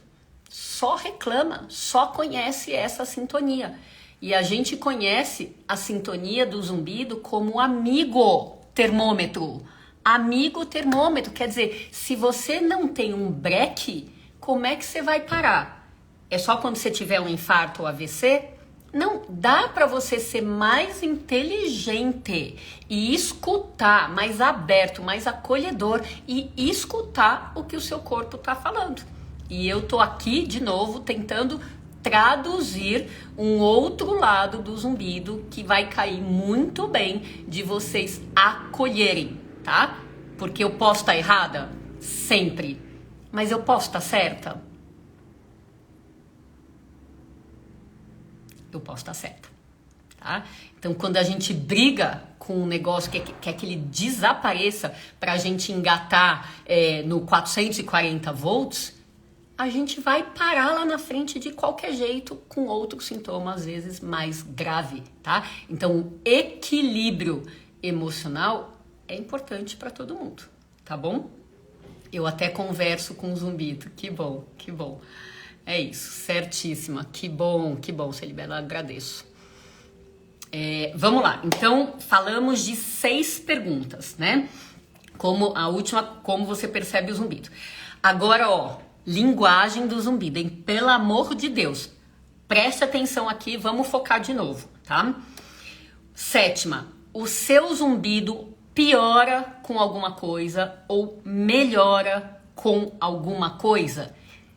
Só reclama, só conhece essa sintonia. E a gente conhece a sintonia do zumbido como amigo termômetro. Amigo termômetro, quer dizer, se você não tem um breque, como é que você vai parar? É só quando você tiver um infarto ou AVC? Não, dá para você ser mais inteligente e escutar, mais aberto, mais acolhedor e escutar o que o seu corpo tá falando. E eu tô aqui, de novo, tentando traduzir um outro lado do zumbido que vai cair muito bem de vocês acolherem, tá? Porque eu posso estar errada? Sempre. Mas eu posso estar certa? Eu posso estar certa, tá? Então, quando a gente briga com um negócio que quer que ele desapareça para a gente engatar no 440 volts, a gente vai parar lá na frente de qualquer jeito com outro sintoma, às vezes mais grave, tá? Então, o equilíbrio emocional é importante para todo mundo, tá bom? Eu até converso com o zumbido, que bom, que bom. É isso, certíssima, que bom, Celibela, agradeço. Vamos lá, então falamos de 6 perguntas, né? Como a última, como você percebe o zumbido. Agora, ó, linguagem do zumbido, hein? Pelo amor de Deus, preste atenção aqui, vamos focar de novo, tá? 7ª, o seu zumbido piora com alguma coisa ou melhora com alguma coisa?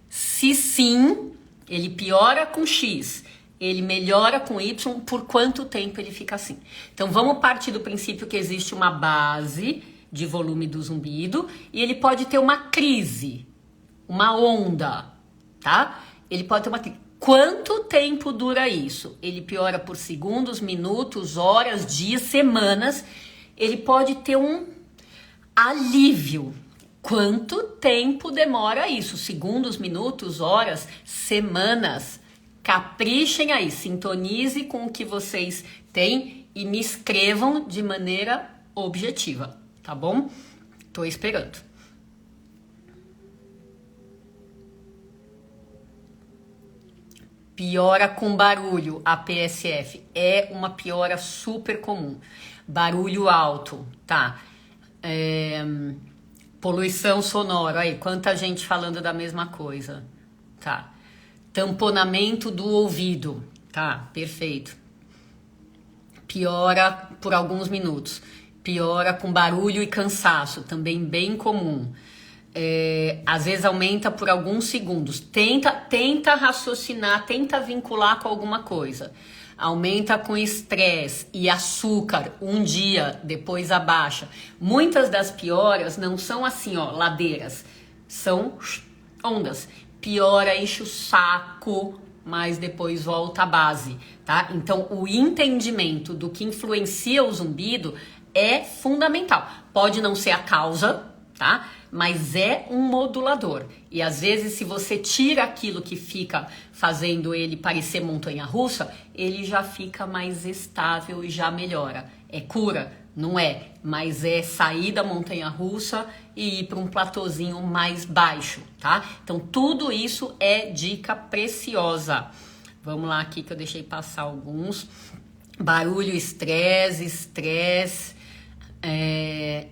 Se sim, ele piora com X, ele melhora com Y, por quanto tempo ele fica assim? Então vamos partir do princípio que existe uma base de volume do zumbido e ele pode ter uma crise, uma onda, tá? Ele pode ter uma crise. Quanto tempo dura isso? Ele piora por segundos, minutos, horas, dias, semanas. Ele pode ter um alívio. Quanto tempo demora isso? Segundos, minutos, horas, semanas? Caprichem aí, sintonize com o que vocês têm e me escrevam de maneira objetiva, tá bom? Tô esperando. Piora com barulho, a PSF. É uma piora super comum. Barulho alto, tá? Poluição sonora, aí, quanta gente falando da mesma coisa, tá? Tamponamento do ouvido, tá? Perfeito. Piora por alguns minutos. Piora com barulho e cansaço, também bem comum. Às vezes aumenta por alguns segundos. Tenta raciocinar, tenta vincular com alguma coisa. Aumenta com estresse e açúcar um dia, depois abaixa. Muitas das pioras não são assim, ó, ladeiras. São ondas. Piora, enche o saco, mas depois volta à base, tá? Então, o entendimento do que influencia o zumbido é fundamental. Pode não ser a causa, tá? Mas é um modulador. E às vezes, se você tira aquilo que fica fazendo ele parecer montanha-russa, ele já fica mais estável e já melhora. É cura? Não é. Mas é sair da montanha-russa e ir para um platôzinho mais baixo, tá? Então, tudo isso é dica preciosa. Vamos lá aqui que eu deixei passar alguns. Barulho, estresse,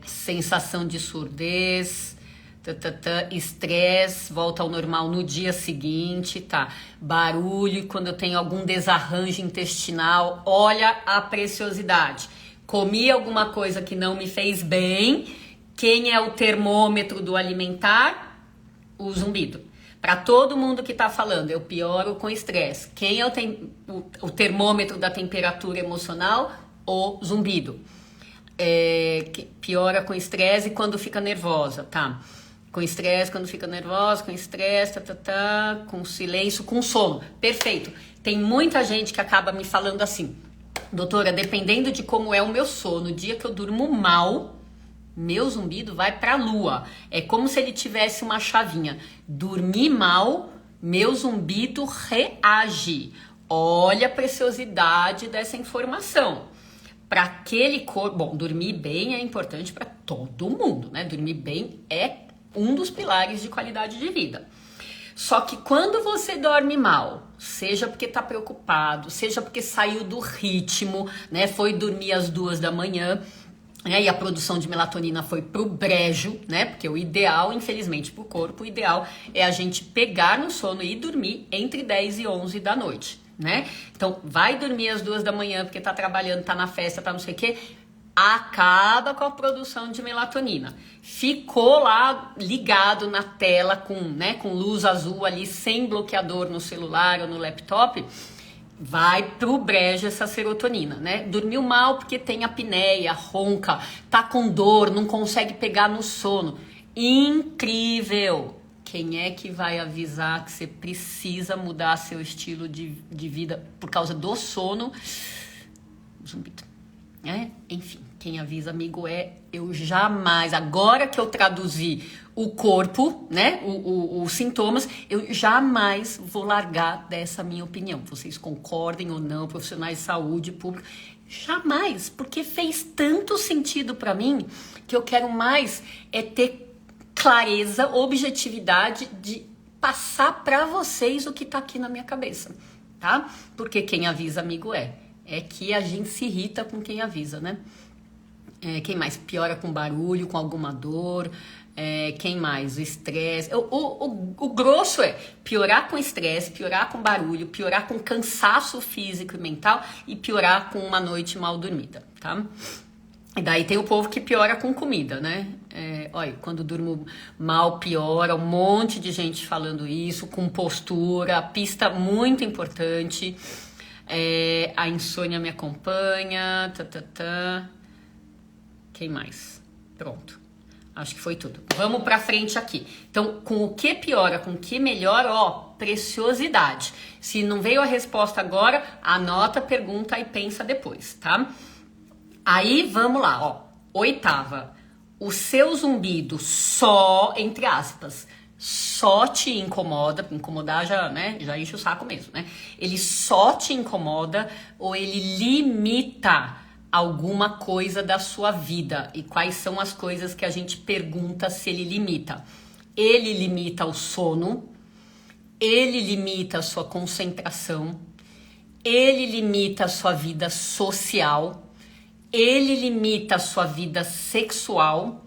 sensação de surdez, estresse, volta ao normal no dia seguinte, tá? Barulho, quando eu tenho algum desarranjo intestinal, olha a preciosidade. Comi alguma coisa que não me fez bem, quem é o termômetro do alimentar? O zumbido. Para todo mundo que tá falando, eu pioro com estresse. Quem é o termômetro da temperatura emocional? O zumbido. Que piora com estresse quando fica nervosa, tá? Com estresse quando fica nervosa, com estresse, com silêncio, com sono. Perfeito. Tem muita gente que acaba me falando assim, doutora, dependendo de como é o meu sono, o dia que eu durmo mal, meu zumbido vai pra lua. É como se ele tivesse uma chavinha. Dormir mal, meu zumbido reage. Olha a preciosidade dessa informação. Para aquele corpo, bom, dormir bem é importante para todo mundo, né? Dormir bem é um dos pilares de qualidade de vida. Só que quando você dorme mal, seja porque tá preocupado, seja porque saiu do ritmo, né? Foi dormir às 2 da manhã, né? E a produção de melatonina foi pro brejo, né? Porque o ideal, infelizmente, pro corpo, o ideal é a gente pegar no sono e dormir entre 10 e 11 da noite, né? Então, vai dormir às 2 da manhã porque tá trabalhando, tá na festa, tá não sei o quê, acaba com a produção de melatonina. Ficou lá ligado na tela com luz azul ali, sem bloqueador no celular ou no laptop, vai pro brejo essa serotonina, né? Dormiu mal porque tem apneia, ronca, tá com dor, não consegue pegar no sono. Incrível! Quem é que vai avisar que você precisa mudar seu estilo de vida por causa do sono? Zumbido. Enfim, quem avisa, amigo, eu jamais, agora que eu traduzi o corpo, né, os sintomas, eu jamais vou largar dessa minha opinião. Vocês concordem ou não, profissionais de saúde, público, jamais, porque fez tanto sentido pra mim que eu quero mais ter clareza, objetividade de passar pra vocês o que tá aqui na minha cabeça, tá? Porque quem avisa, amigo, é que a gente se irrita com quem avisa, né? Quem mais? Piora com barulho, com alguma dor. Quem mais? O estresse. O grosso é piorar com estresse, piorar com barulho, piorar com cansaço físico e mental e piorar com uma noite mal dormida, tá? E daí tem o povo que piora com comida, né? Olha, quando durmo mal, piora. Um monte de gente falando isso, com postura. Pista muito importante. A insônia me acompanha. Quem mais? Pronto. Acho que foi tudo. Vamos pra frente aqui. Então, com o que piora, com o que melhora, ó, preciosidade. Se não veio a resposta agora, anota a pergunta e pensa depois, tá? Aí, vamos lá, ó. Oitava. O seu zumbido só, entre aspas, só te incomoda, incomodar já, né, já enche o saco mesmo, né? Ele só te incomoda ou ele limita alguma coisa da sua vida? E quais são as coisas que a gente pergunta se ele limita? Ele limita o sono, ele limita a sua concentração, ele limita a sua vida social, ele limita a sua vida sexual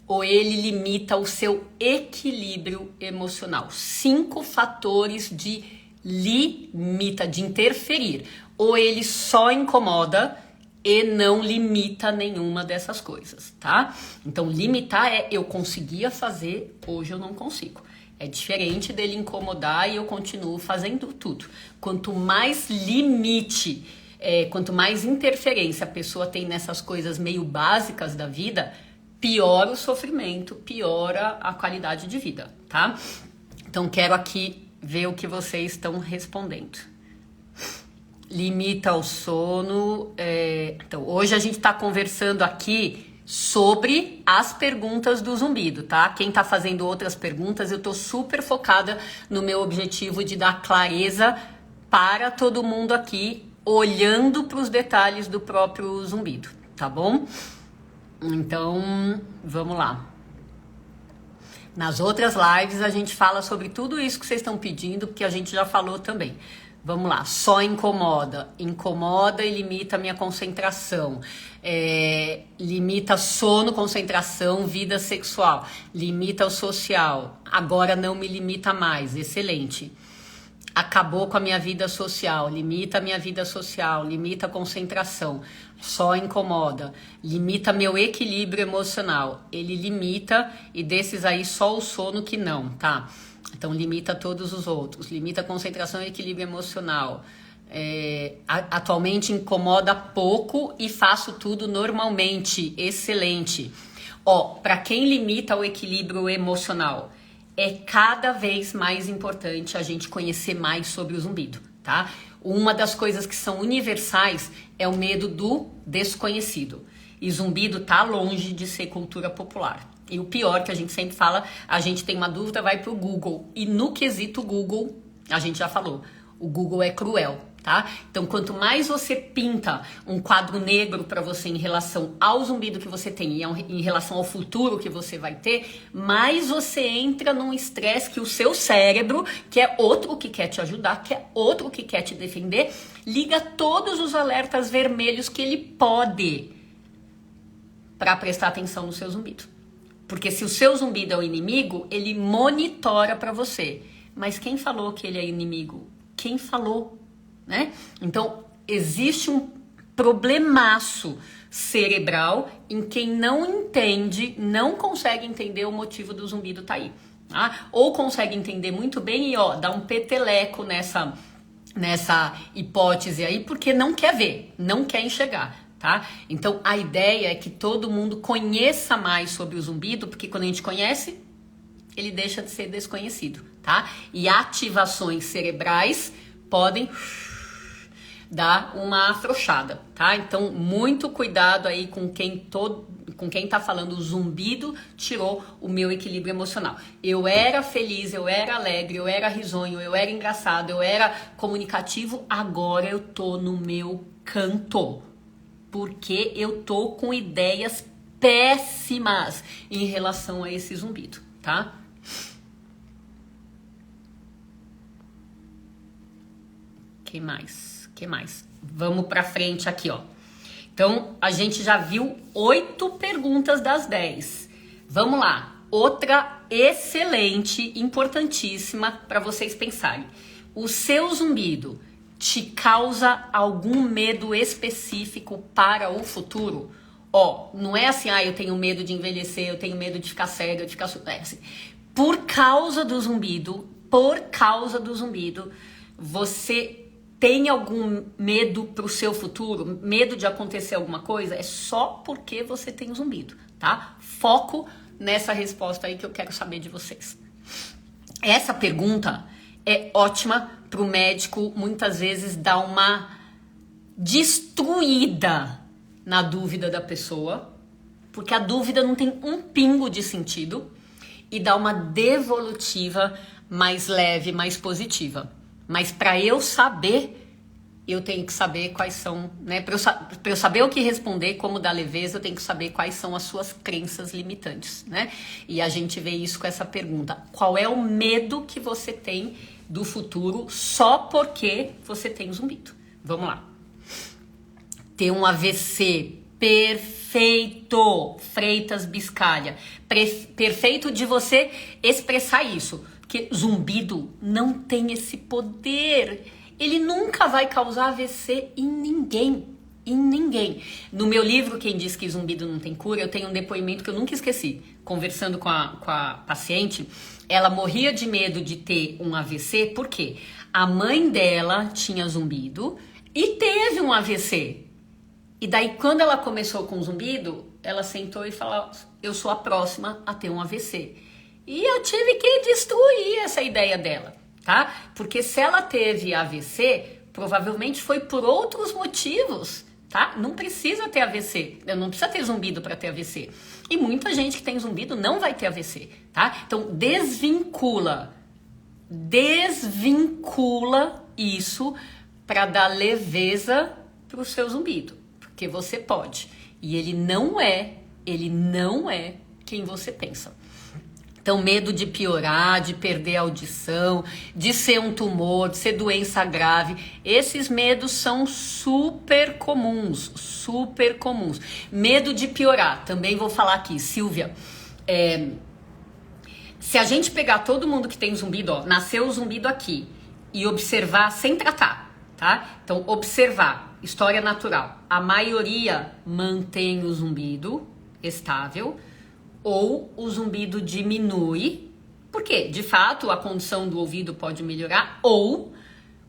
ou ele limita o seu equilíbrio emocional. 5 fatores de limita, de interferir. Ou ele só incomoda e não limita nenhuma dessas coisas, tá? Então, limitar é eu conseguia fazer, hoje eu não consigo. É diferente dele incomodar e eu continuo fazendo tudo. Quanto mais limite, quanto mais interferência a pessoa tem nessas coisas meio básicas da vida, piora o sofrimento, piora a qualidade de vida, tá? Então, quero aqui ver o que vocês estão respondendo. Limita o sono. Então, hoje a gente tá conversando aqui sobre as perguntas do zumbido, tá? Quem tá fazendo outras perguntas, eu tô super focada no meu objetivo de dar clareza para todo mundo aqui, olhando para os detalhes do próprio zumbido, tá bom? Então, vamos lá. Nas outras lives a gente fala sobre tudo isso que vocês estão pedindo, porque a gente já falou também. Vamos lá, só incomoda. Incomoda e limita a minha concentração. Limita sono, concentração, vida sexual. Limita o social. Agora não me limita mais. Excelente. Acabou com a minha vida social. Limita a minha vida social. Limita a concentração. Só incomoda. Limita meu equilíbrio emocional. Ele limita e desses aí só o sono que não, tá? Então, limita todos os outros. Limita a concentração e equilíbrio emocional. Atualmente incomoda pouco e faço tudo normalmente. Excelente. Ó, para quem limita o equilíbrio emocional, é cada vez mais importante a gente conhecer mais sobre o zumbido, tá? Uma das coisas que são universais é o medo do desconhecido. E zumbido tá longe de ser cultura popular. E o pior que a gente sempre fala, a gente tem uma dúvida, vai pro Google. E no quesito Google, a gente já falou, o Google é cruel, tá? Então, quanto mais você pinta um quadro negro para você em relação ao zumbido que você tem e em relação ao futuro que você vai ter, mais você entra num estresse que o seu cérebro, que é outro que quer te ajudar, que é outro que quer te defender, liga todos os alertas vermelhos que ele pode para prestar atenção no seu zumbido. Porque se o seu zumbido é o inimigo, ele monitora para você. Mas quem falou que ele é inimigo? Quem falou, né? Então, existe um problemaço cerebral em quem não entende, não consegue entender o motivo do zumbido tá aí. Tá? Ou consegue entender muito bem e, ó, dá um peteleco nessa hipótese aí, porque não quer ver, não quer enxergar. Tá? Então, a ideia é que todo mundo conheça mais sobre o zumbido, porque quando a gente conhece, ele deixa de ser desconhecido, tá? E ativações cerebrais podem dar uma afrouxada, tá? Então, muito cuidado aí com quem tá falando o zumbido tirou o meu equilíbrio emocional. Eu era feliz, eu era alegre, eu era risonho, eu era engraçado, eu era comunicativo, agora eu tô no meu canto. Porque eu tô com ideias péssimas em relação a esse zumbido, tá? Que mais? Vamos pra frente aqui, ó. Então, a gente já viu 8 perguntas das 10. Vamos lá. Outra excelente, importantíssima para vocês pensarem. O seu zumbido te causa algum medo específico para o futuro? Ó, não é assim, eu tenho medo de envelhecer, eu tenho medo de ficar cega, de ficar... assim. Por causa do zumbido, você tem algum medo pro seu futuro? Medo de acontecer alguma coisa? É só porque você tem o zumbido, tá? Foco nessa resposta aí que eu quero saber de vocês. Essa pergunta é ótima para o médico muitas vezes dar uma destruída na dúvida da pessoa, porque a dúvida não tem um pingo de sentido, e dá uma devolutiva mais leve, mais positiva. Mas para eu saber, eu tenho que saber quais são, né? Para eu saber o que responder, como dar leveza, eu tenho que saber quais são as suas crenças limitantes, né? E a gente vê isso com essa pergunta. Qual é o medo que você tem do futuro só porque você tem zumbido? Vamos lá. Ter um AVC perfeito, Freitas Biscalha. Perfeito de você expressar isso. Porque zumbido não tem esse poder. Ele nunca vai causar AVC em ninguém. Em ninguém. No meu livro, Quem Diz que Zumbido Não Tem Cura, eu tenho um depoimento que eu nunca esqueci. Conversando com a paciente, ela morria de medo de ter um AVC, porque a mãe dela tinha zumbido e teve um AVC. E daí, quando ela começou com zumbido, ela sentou e falou, eu sou a próxima a ter um AVC. E eu tive que destruir essa ideia dela, tá? Porque se ela teve AVC, provavelmente foi por outros motivos, tá? Não precisa ter AVC, não precisa ter zumbido para ter AVC. E muita gente que tem zumbido não vai ter AVC, tá? Então, desvincula isso para dar leveza pro seu zumbido. Porque você pode. E ele não é quem você pensa. Então, medo de piorar, de perder a audição, de ser um tumor, de ser doença grave. Esses medos são super comuns, super comuns. Medo de piorar, também vou falar aqui, Silvia. Se a gente pegar todo mundo que tem zumbido, ó, nasceu o zumbido aqui, e observar sem tratar, tá? Então, observar. História natural. A maioria mantém o zumbido estável ou o zumbido diminui. Por quê? De fato, a condição do ouvido pode melhorar ou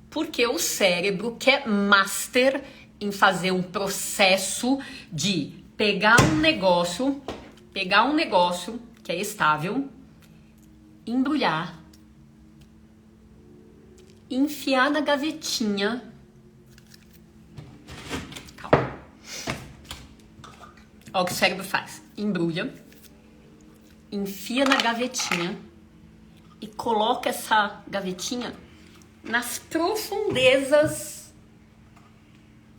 porque o cérebro quer master em fazer um processo de pegar um negócio que é estável, embrulhar, enfiar na gavetinha. Olha o que o cérebro faz. Embrulha, enfia na gavetinha e coloca essa gavetinha nas profundezas.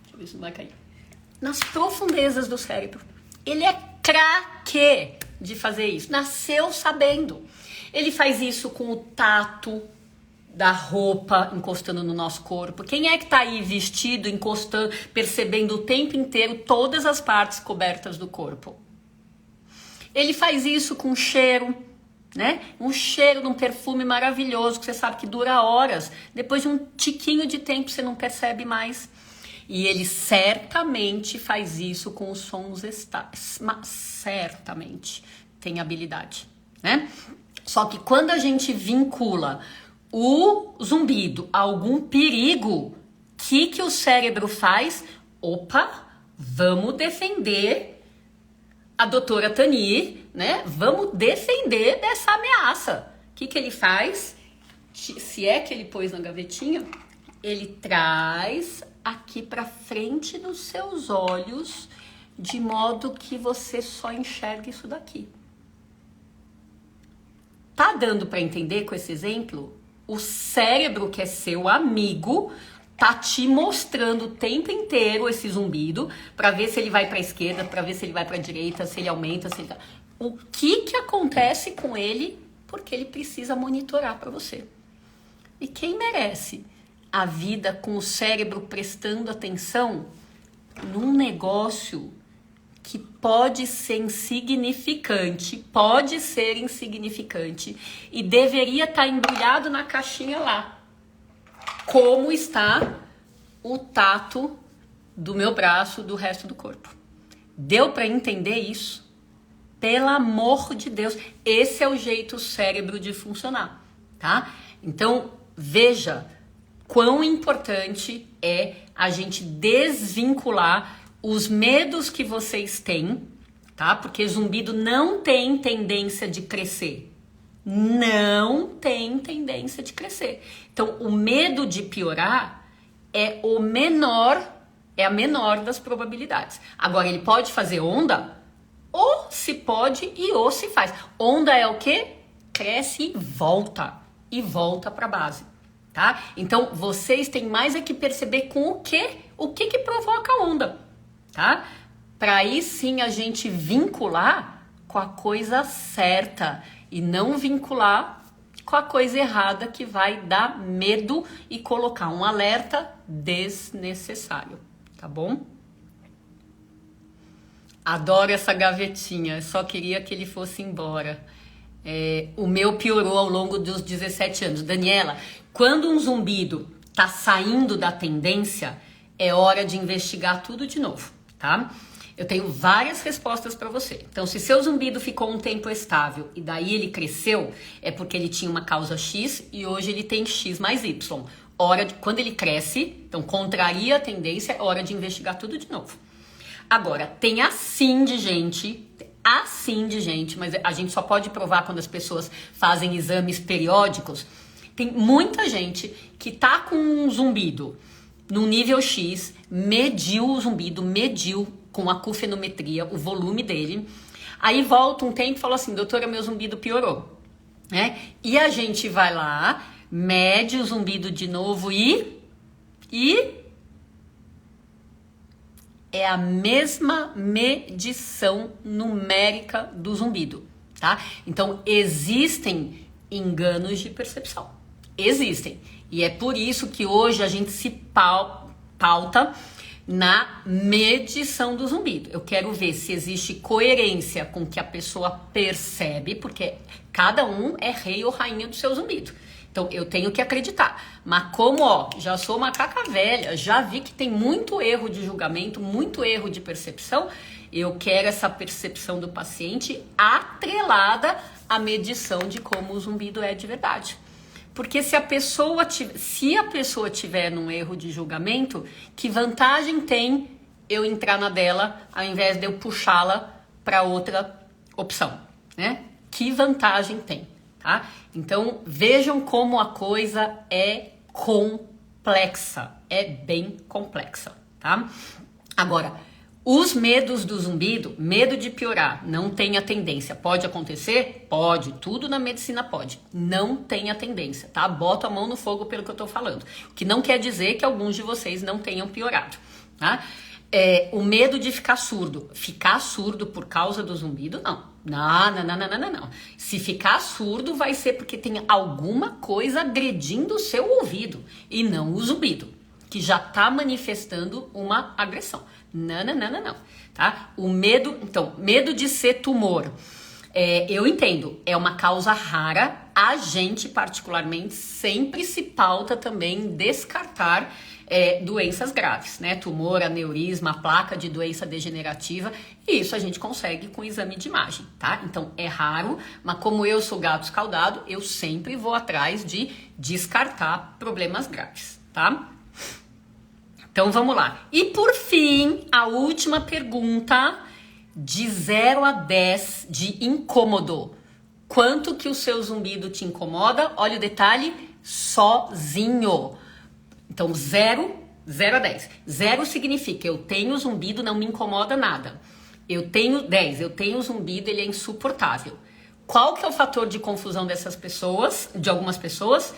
Deixa eu ver se não vai cair. Nas profundezas do cérebro. Ele é craque de fazer isso. Nasceu sabendo. Ele faz isso com o tato da roupa encostando no nosso corpo. Quem é que tá aí vestido, encostando, percebendo o tempo inteiro todas as partes cobertas do corpo? Ele faz isso com cheiro, né? Um cheiro de um perfume maravilhoso que você sabe que dura horas. Depois de um tiquinho de tempo você não percebe mais. E ele certamente faz isso com os sons certamente tem habilidade, né? Só que quando a gente vincula o zumbido a algum perigo, o que o cérebro faz? Opa, vamos defender a doutora Tani, né? Vamos defender dessa ameaça. O que ele faz? Se é que ele pôs na gavetinha, ele traz aqui para frente dos seus olhos, de modo que você só enxerga isso daqui. Tá dando para entender com esse exemplo? O cérebro, que é seu amigo, tá te mostrando o tempo inteiro esse zumbido para ver se ele vai para a esquerda, para ver se ele vai para a direita, se ele aumenta, se ele... O que acontece com ele, porque ele precisa monitorar para você. E quem merece a vida com o cérebro prestando atenção num negócio que pode ser insignificante e deveria estar embrulhado na caixinha lá. Como está o tato do meu braço, do resto do corpo. Deu para entender isso? Pelo amor de Deus, esse é o jeito cérebro de funcionar, tá? Então, veja quão importante é a gente desvincular os medos que vocês têm, tá? Porque zumbido não tem tendência de crescer. Não tem tendência de crescer. Então, o medo de piorar é a menor das probabilidades. Agora, ele pode fazer onda? Ou se pode ou se faz. Onda é o quê? Cresce e volta para a base, tá? Então, vocês têm mais é que perceber com o que provoca a onda, tá? Para aí sim a gente vincular com a coisa certa e não vincular com a coisa errada que vai dar medo e colocar um alerta desnecessário, tá bom? Adoro essa gavetinha, só queria que ele fosse embora. O meu piorou ao longo dos 17 anos. Daniela, quando um zumbido tá saindo da tendência, é hora de investigar tudo de novo, tá? Eu tenho várias respostas para você. Então, se seu zumbido ficou um tempo estável e daí ele cresceu, é porque ele tinha uma causa X e hoje ele tem X mais Y. Quando ele cresce, então contraria a tendência, é hora de investigar tudo de novo. Agora, tem assim de gente, mas a gente só pode provar quando as pessoas fazem exames periódicos. Tem muita gente que tá com um zumbido no nível X, mediu o zumbido, com a cufenometria o volume dele. Aí volta um tempo e fala assim, doutora, meu zumbido piorou, né? E a gente vai lá, mede o zumbido de novo e é a mesma medição numérica do zumbido, tá? Então, existem enganos de percepção. Existem. E é por isso que hoje a gente se pauta na medição do zumbido. Eu quero ver se existe coerência com o que a pessoa percebe, porque cada um é rei ou rainha do seu zumbido. Então, eu tenho que acreditar. Mas como, já sou macaca velha, já vi que tem muito erro de julgamento, muito erro de percepção, eu quero essa percepção do paciente atrelada à medição de como o zumbido é de verdade. Porque se a pessoa tiver num erro de julgamento, que vantagem tem eu entrar na dela ao invés de eu puxá-la para outra opção, né? Que vantagem tem? Tá? Então, vejam como a coisa é complexa, é bem complexa, tá? Agora, os medos do zumbido, medo de piorar, não tem a tendência. Pode acontecer? Pode, tudo na medicina pode. Não tem a tendência, tá? Bota a mão no fogo pelo que eu tô falando. O que não quer dizer que alguns de vocês não tenham piorado, tá? O medo de ficar surdo. Ficar surdo por causa do zumbido, não. Não. Se ficar surdo, vai ser porque tem alguma coisa agredindo o seu ouvido e não o zumbido, que já tá manifestando uma agressão. Não. Tá? O medo, então, medo de ser tumor. Eu entendo, é uma causa rara. A gente, particularmente, sempre se pauta também em descartar doenças graves, né? Tumor, aneurisma, placa de doença degenerativa, e isso a gente consegue com exame de imagem, tá? Então é raro, mas como eu sou gato escaldado, eu sempre vou atrás de descartar problemas graves, tá? Então vamos lá. E por fim, a última pergunta, de 0 a 10 de incômodo. Quanto que o seu zumbido te incomoda? Olha o detalhe, sozinho. Então, 0 a 10. 0 significa eu tenho zumbido, não me incomoda nada. Eu tenho 10, eu tenho zumbido, ele é insuportável. Qual que é o fator de confusão dessas pessoas, de algumas pessoas?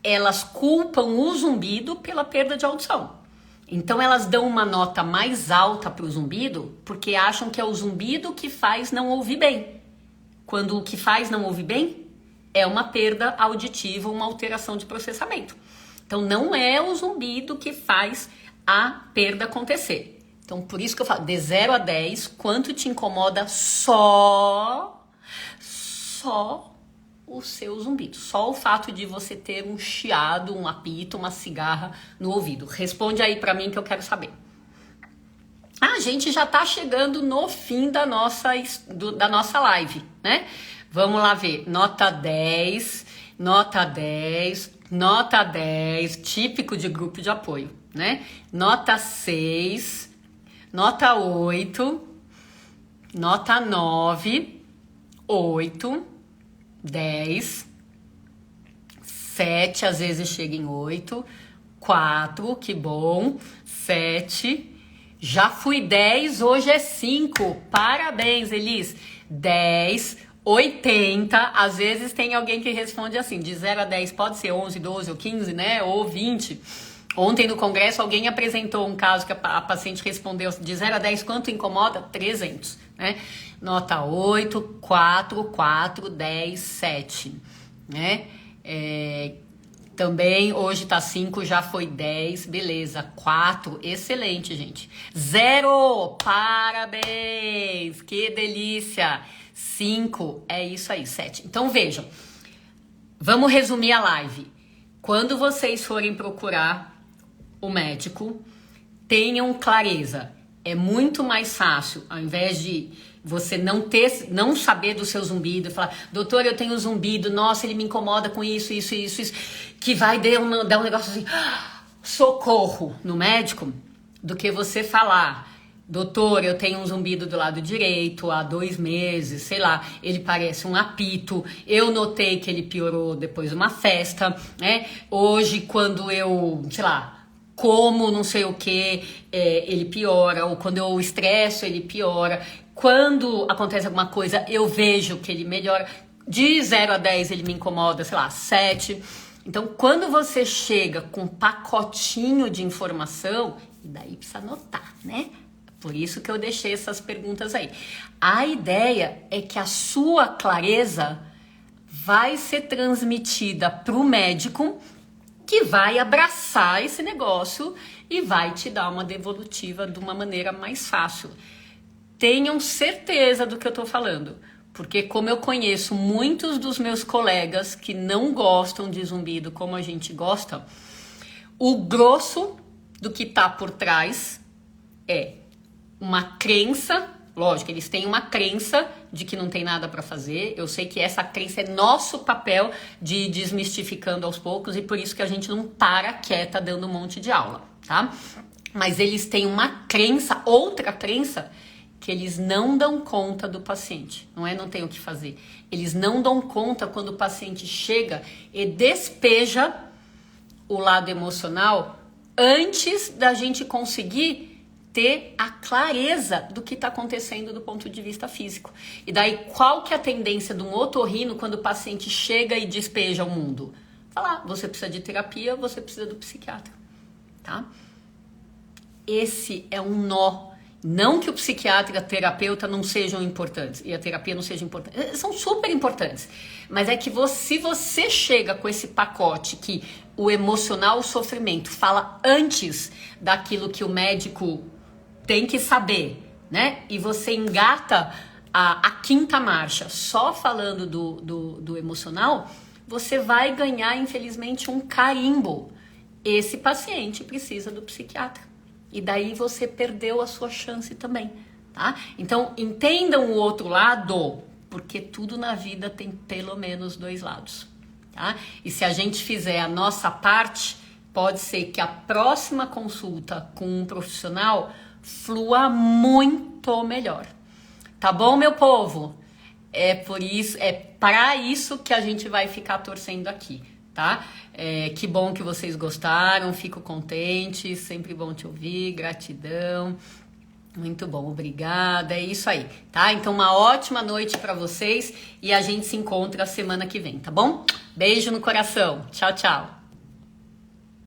Elas culpam o zumbido pela perda de audição. Então, elas dão uma nota mais alta para o zumbido porque acham que é o zumbido que faz não ouvir bem. Quando o que faz não ouvir bem é uma perda auditiva, uma alteração de processamento. Então, não é o zumbido que faz a perda acontecer. Então, por isso que eu falo, de 0 a 10, quanto te incomoda só o seu zumbido. Só o fato de você ter um chiado, um apito, uma cigarra no ouvido. Responde aí pra mim que eu quero saber. A gente já tá chegando no fim da nossa live, né? Vamos lá ver. Nota 10, típico de grupo de apoio, né? Nota 6, nota 8, Nota 9, 8, 10, 7, às vezes chega em 8, 4, que bom, 7, já fui 10, hoje é 5, parabéns, Elis, 10, 80, às vezes tem alguém que responde assim, de 0 a 10 pode ser 11, 12 ou 15, né, ou 20. Ontem no congresso alguém apresentou um caso que a paciente respondeu de 0 a 10, quanto incomoda? 300, né? Nota 8, 4, 4, 10, 7, né? Também hoje tá 5, já foi 10, beleza. 4, excelente, gente. 0, parabéns, que delícia. 5, é isso aí, 7. Então vejam, vamos resumir a live. Quando vocês forem procurar o médico, tenham clareza. É muito mais fácil, ao invés de você não saber do seu zumbido, falar, doutor, eu tenho zumbido, nossa, ele me incomoda com isso, que vai dar um negócio assim, socorro no médico, do que você falar, doutor, eu tenho um zumbido do lado direito há 2 meses, sei lá, ele parece um apito, eu notei que ele piorou depois de uma festa, né? Hoje, quando eu, sei lá, como não sei o que, ele piora, ou quando eu estresso, ele piora. Quando acontece alguma coisa, eu vejo que ele melhora. De 0 a 10, ele me incomoda, sei lá, 7. Então, quando você chega com um pacotinho de informação, daí precisa anotar, né? Por isso que eu deixei essas perguntas aí. A ideia é que a sua clareza vai ser transmitida para o médico, que vai abraçar esse negócio e vai te dar uma devolutiva de uma maneira mais fácil. Tenham certeza do que eu tô falando, porque como eu conheço muitos dos meus colegas que não gostam de zumbido como a gente gosta, o grosso do que tá por trás é uma crença, lógico, eles têm uma crença de que não tem nada para fazer. Eu sei que essa crença é nosso papel de ir desmistificando aos poucos e por isso que a gente não para quieta dando um monte de aula, tá? Mas eles têm uma crença, outra crença, que eles não dão conta do paciente. Não tem o que fazer. Eles não dão conta quando o paciente chega e despeja o lado emocional antes da gente conseguir ter a clareza do que está acontecendo do ponto de vista físico. E daí, qual que é a tendência de um otorrino quando o paciente chega e despeja o mundo? Falar, você precisa de terapia, você precisa do psiquiatra, tá? Esse é um nó. Não que o psiquiatra e a terapeuta não sejam importantes, e a terapia não seja importante. São super importantes. Mas é que se você chega com esse pacote que o emocional, o sofrimento, fala antes daquilo que o médico tem que saber, né? E você engata a quinta marcha só falando do emocional, você vai ganhar, infelizmente, um carimbo. Esse paciente precisa do psiquiatra. E daí você perdeu a sua chance também, tá? Então, entendam o outro lado, porque tudo na vida tem pelo menos 2 lados, tá? E se a gente fizer a nossa parte, pode ser que a próxima consulta com um profissional flua muito melhor. Tá bom, meu povo? É para isso que a gente vai ficar torcendo aqui, tá? Que bom que vocês gostaram, fico contente, sempre bom te ouvir, gratidão. Muito bom, obrigada, é isso aí, tá? Então uma ótima noite para vocês e a gente se encontra semana que vem, tá bom? Beijo no coração, tchau, tchau.